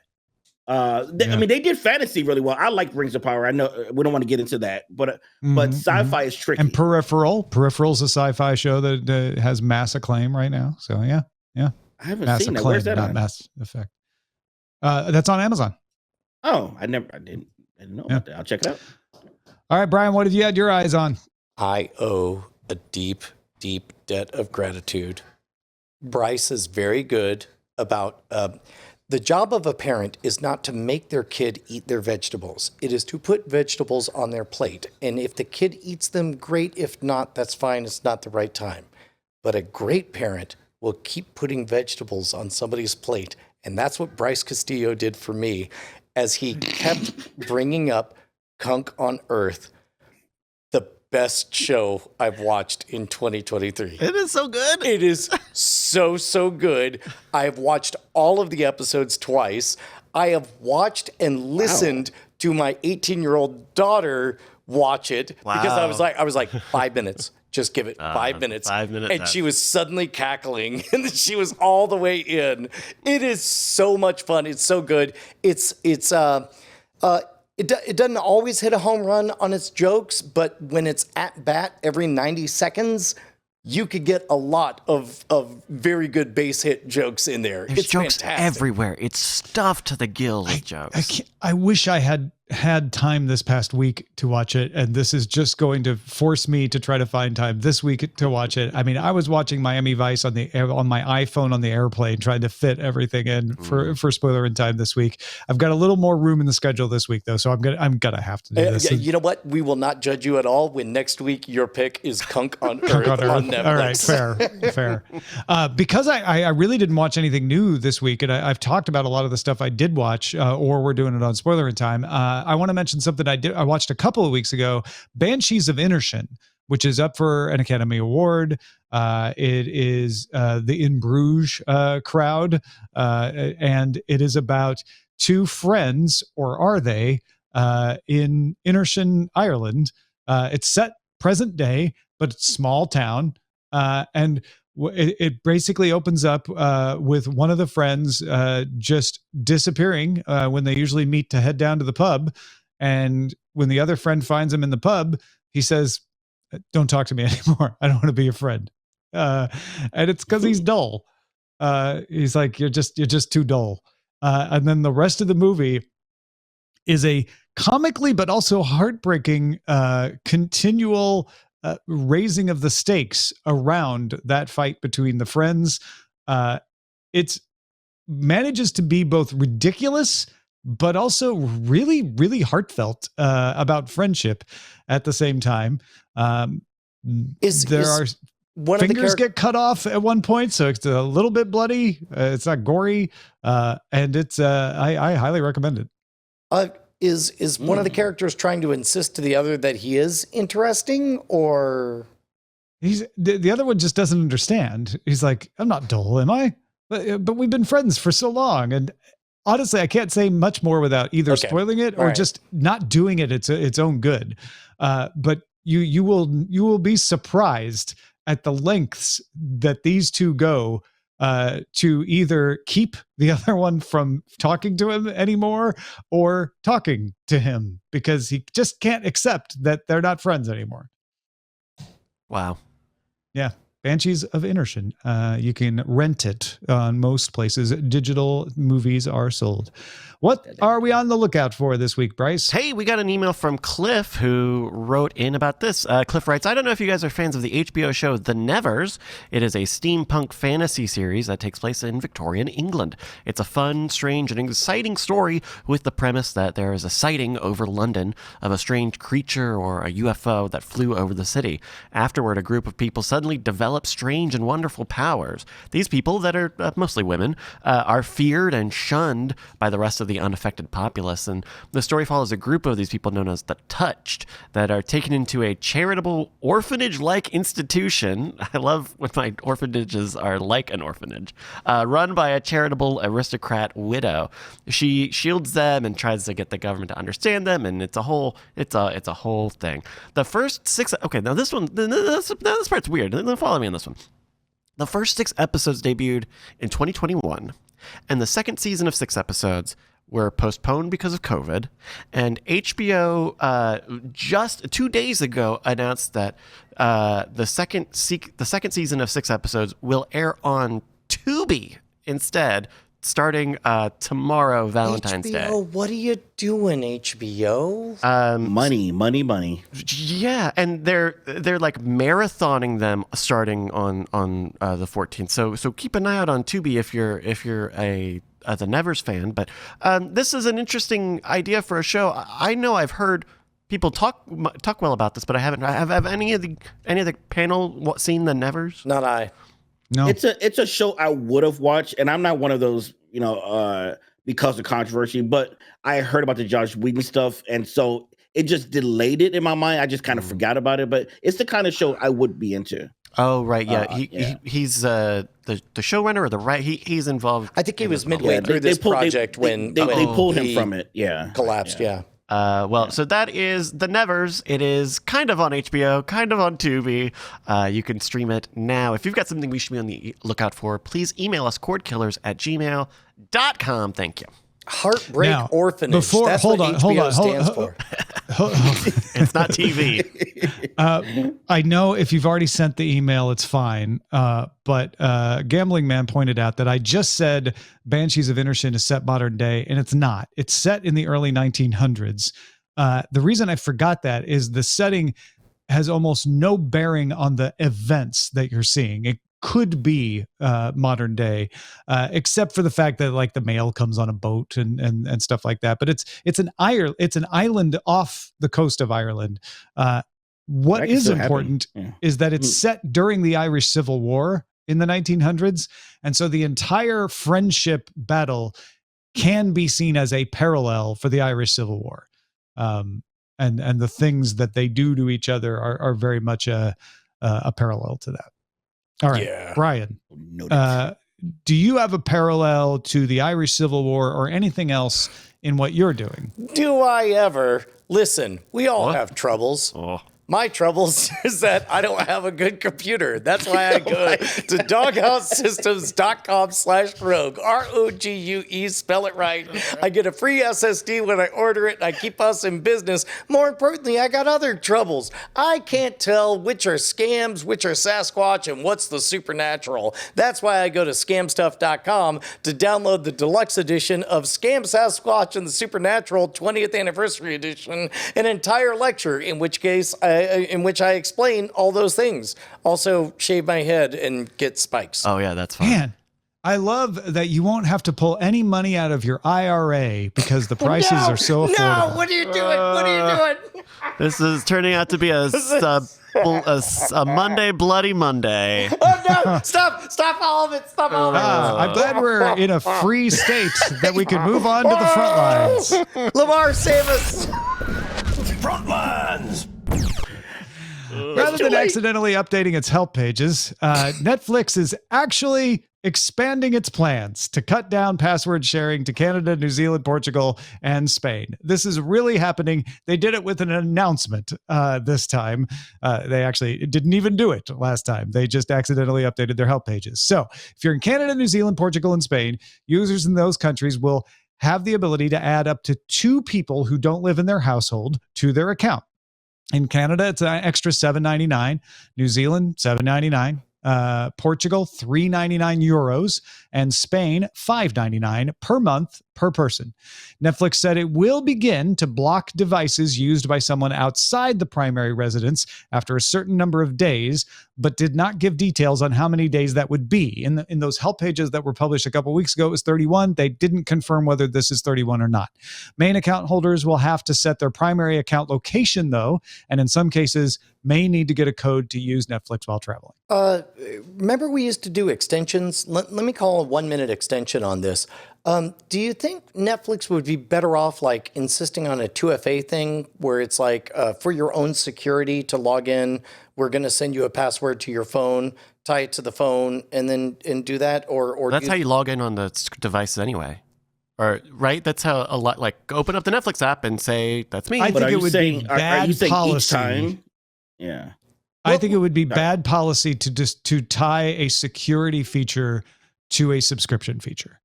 I mean, they did fantasy really well. I like Rings of Power. I know we don't want to get into that, but sci-fi is tricky. And Peripheral's a sci-fi show that has mass acclaim right now. So yeah. Yeah. I haven't Mass seen that. Acclaim, Where's that not on? Mass Effect. That's on Amazon. Oh, I didn't know about that. I'll check it out. All right, Brian, what have you had your eyes on? I owe a deep, deep debt of gratitude. Bryce is very good about the job of a parent is not to make their kid eat their vegetables. It is to put vegetables on their plate. And if the kid eats them, great. If not, that's fine. It's not the right time. But a great parent will keep putting vegetables on somebody's plate. And that's what Bryce Castillo did for me as he kept bringing up Kunk on Earth, the best show I've watched in 2023. It is so good. It is so good. I have watched all of the episodes twice. I have watched and listened to my 18-year-old daughter watch it because I was like 5 minutes. Just give it 5 minutes. 5 minutes. And she was suddenly cackling and she was all the way in. It is so much fun. It's so good. It doesn't always hit a home run on its jokes, but when it's at bat every 90 seconds, you could get a lot of very good base hit jokes in there. There's It's jokes fantastic. everywhere. It's stuffed to the gills with jokes. I wish I had time this past week to watch it, and this is just going to force me to try to find time this week to watch it. I mean, I was watching Miami Vice on my iPhone on the airplane, trying to fit everything in for Spoilerin time this week. I've got a little more room in the schedule this week, though, so I'm gonna have to do this. You know what? We will not judge you at all when next week your pick is Kunk on Earth on Netflix. All right, fair. Because I really didn't watch anything new this week, and I've talked about a lot of the stuff I did watch, or we're doing it on Spoilerin time. I want to mention something I watched a couple of weeks ago, Banshees of Inisherin, which is up for an Academy Award. It is the In Bruges crowd, and it is about two friends, or are they, in Inisherin, Ireland. It's set present day, but it's small town, and it basically opens up with one of the friends just disappearing when they usually meet to head down to the pub. And when the other friend finds him in the pub, he says, "Don't talk to me anymore. I don't want to be your friend." And it's because he's dull. He's like, you're just too dull. And then the rest of the movie is a comically but also heartbreaking continual raising of the stakes around that fight between the friends. It manages to be both ridiculous but also really, really heartfelt about friendship at the same time. Fingers get cut off at one point, so it's a little bit bloody. It's not gory, and it's I highly recommend it. Is one of the characters trying to insist to the other that he is interesting, or the other one just doesn't understand? He's like, "I'm not dull, am I? But we've been friends for so long." And honestly, I can't say much more without either spoiling it or just not doing it its own good. But you will be surprised at the lengths that these two go to either keep the other one from talking to him anymore or talking to him, because he just can't accept that they're not friends anymore. Wow. Yeah. Banshees of Inisherin. You can rent it on most places. Digital movies are sold. What are we on the lookout for this week, Bryce? Hey, we got an email from Cliff who wrote in about this. Cliff writes, "I don't know if you guys are fans of the HBO show The Nevers. It is a steampunk fantasy series that takes place in Victorian England. It's a fun, strange, and exciting story with the premise that there is a sighting over London of a strange creature or a UFO that flew over the city. Afterward, a group of people suddenly develop strange and wonderful powers. These people, that are mostly women, are feared and shunned by the rest of the unaffected populace, and the story follows a group of these people known as the Touched that are taken into a charitable orphanage-like institution." I love when my orphanages are like an orphanage, run by a charitable aristocrat widow. She shields them and tries to get the government to understand them, and it's a whole thing. The first 6 now this part's weird. Follow me on this one. The first 6 episodes debuted in 2021, and the second season of 6 episodes were postponed because of COVID. And HBO just 2 days ago announced that the second season of 6 episodes will air on Tubi instead, starting tomorrow, Valentine's Day. HBO, what are you doing, HBO? Money. Yeah, and they're like marathoning them starting on the 14th. So keep an eye out on Tubi if you're the Nevers fan. But this is an interesting idea for a show. I know I've heard people talk well about this, but I haven't. Have any of the panel seen the Nevers? Not I. No. It's a show I would have watched, and I'm not one of those, because of controversy, but I heard about the Josh Whedon stuff, and so it just delayed it in my mind. I just kind of forgot about it, but it's the kind of show I would be into. Oh, right, yeah. He's the showrunner or the right. He's involved. I think he was midway through this project when they pulled him from it. Yeah, collapsed. Yeah. So that is The Nevers. It is kind of on HBO, kind of on Tubi. You can stream it now. If you've got something we should be on the lookout for, please email us cordkillers@gmail.com. Thank you. Heartbreak Now, Orphanage. That's hold what on, HBO hold on, stands for. It's not TV. I know if you've already sent the email, it's fine. But Gambling Man pointed out that I just said Banshees of Inisherin is set modern day, and it's not. It's set in the early 1900s. The reason I forgot that is the setting has almost no bearing on the events that you're seeing. It could be modern day, except for the fact that like the mail comes on a boat and stuff like that. But it's an island off the coast of Ireland. What is important is that it's set during the Irish Civil War in the 1900s, and so the entire friendship battle can be seen as a parallel for the Irish Civil War, and the things that they do to each other are very much a parallel to that. All right, yeah. Brian, do you have a parallel to the Irish Civil War or anything else in what you're doing? Do I ever? Listen, we all have troubles. Oh. My troubles is that I don't have a good computer. That's why I go to doghousesystems.com/rogue. ROGUE, spell it right. I get a free SSD when I order it, and I keep us in business. More importantly, I got other troubles. I can't tell which are scams, which are Sasquatch, and what's the supernatural. That's why I go to scamstuff.com to download the deluxe edition of Scam Sasquatch and the Supernatural 20th Anniversary Edition, an entire lecture, in which I explain all those things. Also, shave my head and get spikes. Oh, yeah, that's fine. Man, I love that you won't have to pull any money out of your IRA because the prices are so affordable. No, what are you doing? What are you doing? This is turning out to be a Monday, Bloody Monday. Oh, no, stop all of it. Stop all of it. I'm glad we're in a free state that we can move on to the front lines. Lamarr, save us. Front lines. Rather than accidentally updating its help pages, Netflix is actually expanding its plans to cut down password sharing to Canada, New Zealand, Portugal, and Spain. This is really happening. They did it with an announcement this time. They actually didn't even do it last time. They just accidentally updated their help pages. So if you're in Canada, New Zealand, Portugal, and Spain, users in those countries will have the ability to add up to 2 people who don't live in their household to their account. In Canada, it's an extra $7.99. New Zealand, $7.99. Portugal, €3.99 euros, and Spain, $5.99 per month per person. Netflix said it will begin to block devices used by someone outside the primary residence after a certain number of days, but did not give details on how many days that would be. In those help pages that were published a couple weeks ago, it was 31. They didn't confirm whether this is 31 or not. Main account holders will have to set their primary account location, though, and in some cases may need to get a code to use Netflix while traveling. Remember we used to do extensions? Let me call a 1-minute extension on this. Do you think Netflix would be better off like insisting on a 2FA thing where it's like for your own security to log in, we're going to send you a password to your phone, tie it to the phone, and do that? Or that's how you log in on the devices anyway. Or right? That's how a lot like open up the Netflix app and say that's me. I think it would be bad policy. Yeah. I think it would be bad policy to tie a security feature to a subscription feature.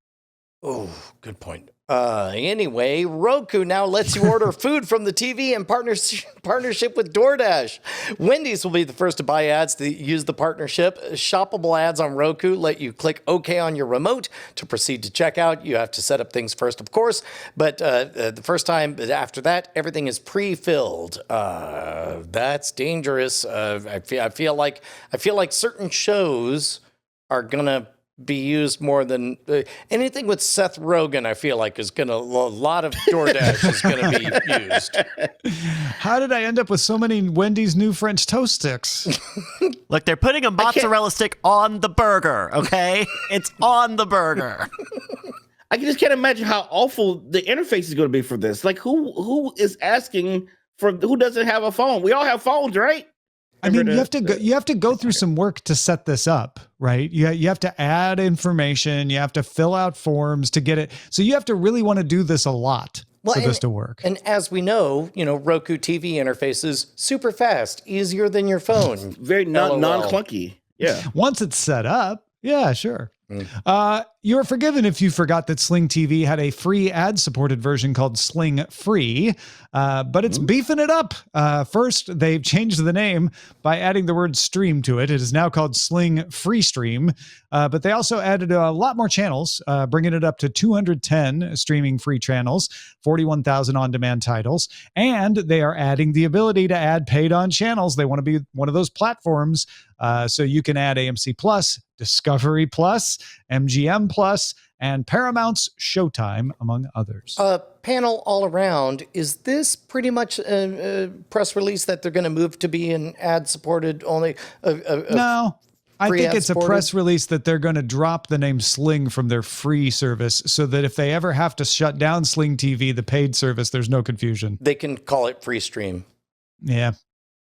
Oh, good point. Anyway, Roku now lets you order food from the TV in partnership with DoorDash. Wendy's will be the first to buy ads to use the partnership. Shoppable ads on Roku let you click OK on your remote to proceed to checkout. You have to set up things first, of course, but the first time after that, everything is pre-filled. That's dangerous. I feel like certain shows are gonna be used more than anything with Seth Rogen. I feel like a lot of DoorDash is gonna be used. How did I end up with so many Wendy's new French toast sticks? Look, they're putting a mozzarella stick on the burger, okay? It's on the burger. I just can't imagine how awful the interface is going to be for this. Like, who is asking for, who doesn't have a phone? We all have phones, right? I mean, you have to go through some work to set this up, right? You have to add information. You have to fill out forms to get it. So you have to really want to do this a lot for this to work. And as we know, Roku TV interfaces super fast, easier than your phone. Very non-clunky. Yeah. Once it's set up, yeah, sure. You're forgiven if you forgot that Sling TV had a free ad-supported version called Sling Free, but it's beefing it up. First, they've changed the name by adding the word stream to it. It is now called Sling Free Stream, but they also added a lot more channels, bringing it up to 210 streaming free channels, 41,000 on-demand titles, and they are adding the ability to add paid-on channels. They want to be one of those platforms, so you can add AMC Plus, Discovery Plus, MGM Plus, and Paramount's Showtime, among others. Panel all around, is this pretty much a press release that they're going to move to be an ad-supported only? No, I think it's a press release that they're going to drop the name Sling from their free service so that if they ever have to shut down Sling TV, the paid service, there's no confusion. They can call it Free Stream. Yeah.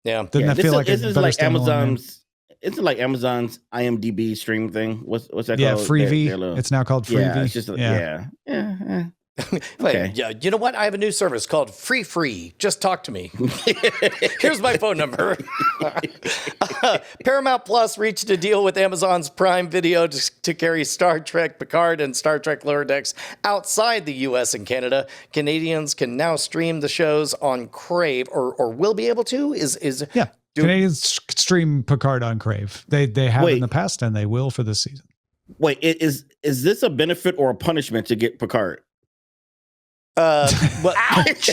Yeah. Doesn't that feel like it's like Amazon's? It's like Amazon's IMDb stream thing. What's that called? Yeah, Freevee. It's now called Freevee. Yeah, it's just yeah. Okay. You know what? I have a new service called Free. Just talk to me. Here's my phone number. Paramount Plus reached a deal with Amazon's Prime Video to carry Star Trek Picard and Star Trek Lower Decks outside the U.S. and Canada. Canadians can now stream the shows on Crave, or will be able to. Yeah. Canadians stream Picard on Crave. They have in the past, and they will for this season. Wait, is this a benefit or a punishment to get Picard? Well, ouch!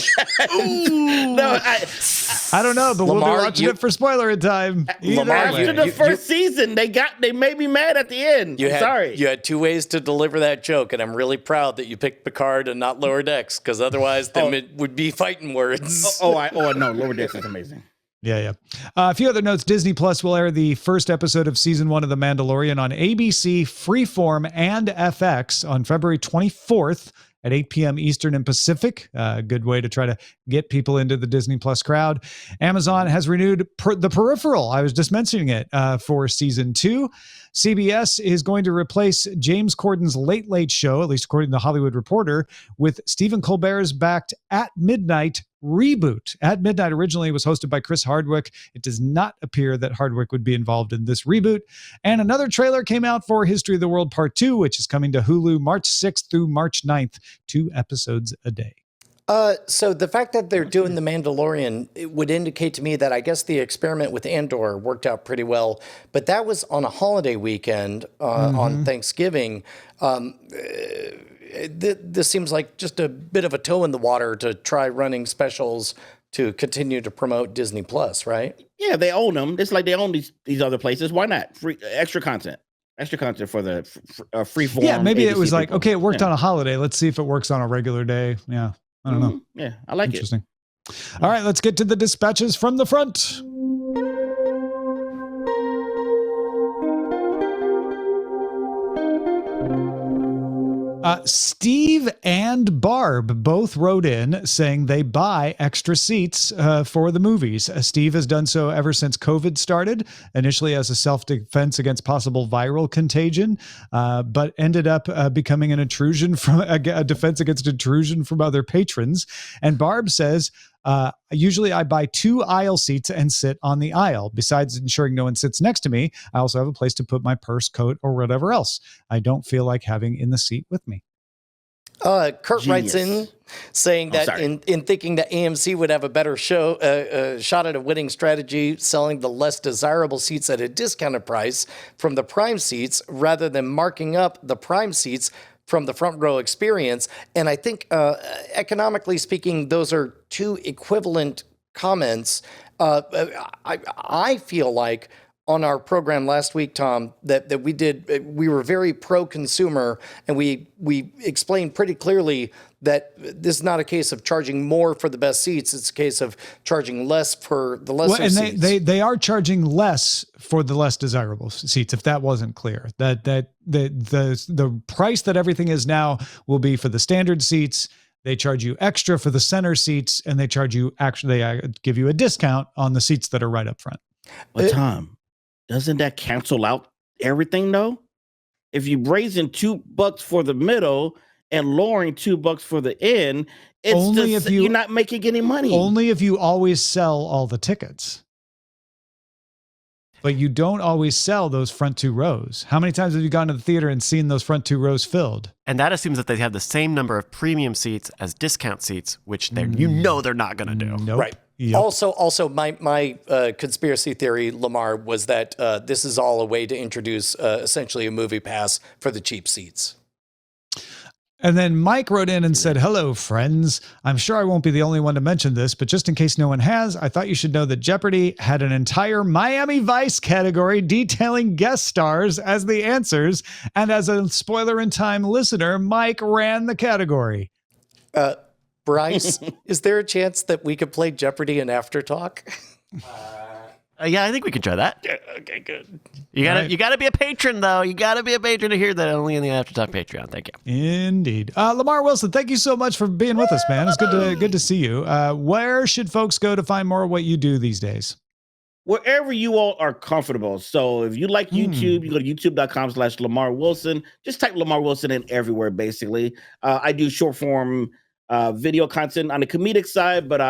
No, I don't know, but we'll be watching it for Spoilerin time. After the first season, they made me mad at the end. Sorry. You had two ways to deliver that joke, and I'm really proud that you picked Picard and not Lower Decks, because otherwise it would be fighting words. No, Lower Decks is amazing. Yeah. A few other notes. Disney Plus will air the first episode of season 1 of The Mandalorian on ABC, Freeform, and FX on February 24th at 8 p.m. Eastern and Pacific. A good way to try to get people into the Disney Plus crowd. Amazon has renewed The Peripheral. I was just mentioning it for season 2. CBS is going to replace James Corden's Late Late Show, at least according to The Hollywood Reporter, with Stephen Colbert's backed At Midnight reboot. At Midnight originally was hosted by Chris Hardwick. It does not appear that Hardwick would be involved in this reboot. And another trailer came out for History of the World Part 2, which is coming to Hulu March 6th through March 9th, 2 episodes a day. So the fact that they're doing The Mandalorian, it would indicate to me that I guess the experiment with Andor worked out pretty well, but that was on a holiday weekend on Thanksgiving. This seems like just a bit of a toe in the water to try running specials to continue to promote Disney Plus, right? Yeah, they own them. It's like they own these other places. Why not? Free extra content for the free form. Yeah, maybe ABC it was like, people. okay, it worked on a holiday. Let's see if it works on a regular day. Yeah, I don't know. Yeah, I like Interesting. All right, let's get to the dispatches from the front. Steve and Barb both wrote in saying they buy extra seats for the movies. Steve has done so ever since COVID started, initially as a self-defense against possible viral contagion, but ended up becoming an intrusion from a defense against intrusion from other patrons. And Barb says, usually I buy 2 aisle seats and sit on the aisle. Besides ensuring no one sits next to me, I also have a place to put my purse, coat, or whatever else I don't feel like having in the seat with me. Kurt writes in saying that sorry. in thinking that AMC would have a better shot at a winning strategy, selling the less desirable seats at a discounted price from the prime seats rather than marking up the prime seats from the front row experience. And I think economically speaking, those are two equivalent comments. I feel like on our program last week, Tom, that we were very pro-consumer, and we explained pretty clearly that this is not a case of charging more for the best seats. It's a case of charging less for the lesser seats. They are charging less for the less desirable seats, if that wasn't clear. That the price that everything is now will be for the standard seats. They charge you extra for the center seats, and they give you a discount on the seats that are right up front. But Tom, doesn't that cancel out everything though? If you raising $2 for the middle and lowering $2 for the end, you're not making any money. Only if you always sell all the tickets. But you don't always sell those front two rows. How many times have you gone to the theater and seen those front two rows filled? And that assumes that they have the same number of premium seats as discount seats, which they're not going to do. Nope. Right. Yep. Also, my conspiracy theory, Lamarr, was that this is all a way to introduce essentially a movie pass for the cheap seats. And then Mike wrote in and said, "Hello, friends. I'm sure I won't be the only one to mention this, but just in case no one has, I thought you should know that Jeopardy had an entire Miami Vice category detailing guest stars as the answers. And as a Spoiler in Time listener, Mike ran the category." Bryce, is there a chance that we could play Jeopardy in After Talk? Yeah, I think we could try that. Okay, good. You gotta be a patron though. You gotta be a patron to hear that only in the After Talk Patreon. Thank you. Indeed. Lamarr Wilson, thank you so much for being with us, man. It's good to see you. Where should folks go to find more of what you do these days? Wherever you all are comfortable. So if you like YouTube, you go to youtube.com/Lamarr Wilson. Just type Lamarr Wilson in everywhere, basically. I do short form video content on the comedic side, but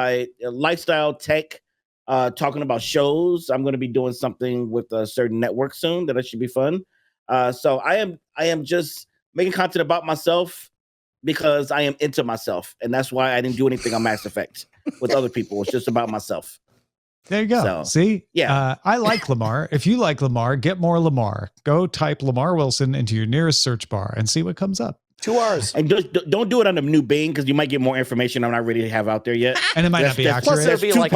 lifestyle, tech, talking about shows. I'm going to be doing something with a certain network soon that should be fun. So I am just making content about myself because I am into myself. And that's why I didn't do anything on Mass Effect with other people. It's just about myself. There you go. So, see? yeah. I like Lamarr. If you like Lamarr, get more Lamarr. Go type Lamarr Wilson into your nearest search bar and see what comes up. 2 hours. And don't do it on the new Bing because you might get more information I'm not ready to have out there yet. And it might not be accurate. Plus, there'll be like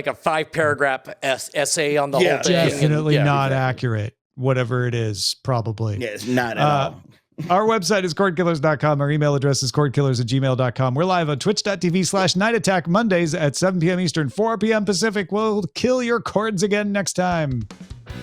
a 5-paragraph essay on the whole thing. Definitely not accurate. Whatever it is, probably. Yeah, it's not at all. Our website is cordkillers.com. Our email address is cordkillers@gmail.com. We're live on twitch.tv/Night Attack Mondays at 7 p.m. Eastern, 4 p.m. Pacific. We'll kill your cords again next time.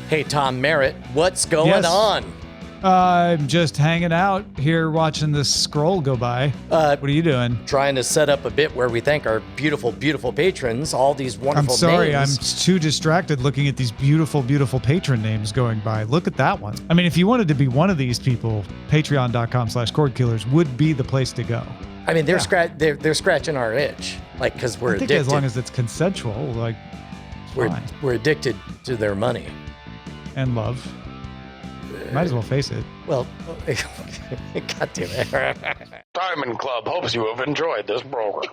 Hey, Tom Merritt, what's going on? I'm just hanging out here watching this scroll go by. What are you doing? Trying to set up a bit where we thank our beautiful, beautiful patrons, all these wonderful names. I'm sorry, I'm too distracted looking at these beautiful, beautiful patron names going by. Look at that one. I mean, if you wanted to be one of these people, patreon.com/cordkillers would be the place to go. I mean, they're scratching our itch, like, because we're addicted. As long as it's consensual, like, we're addicted to their money. And love. Might as well face it. Well, God damn it. Diamond Club hopes you have enjoyed this program.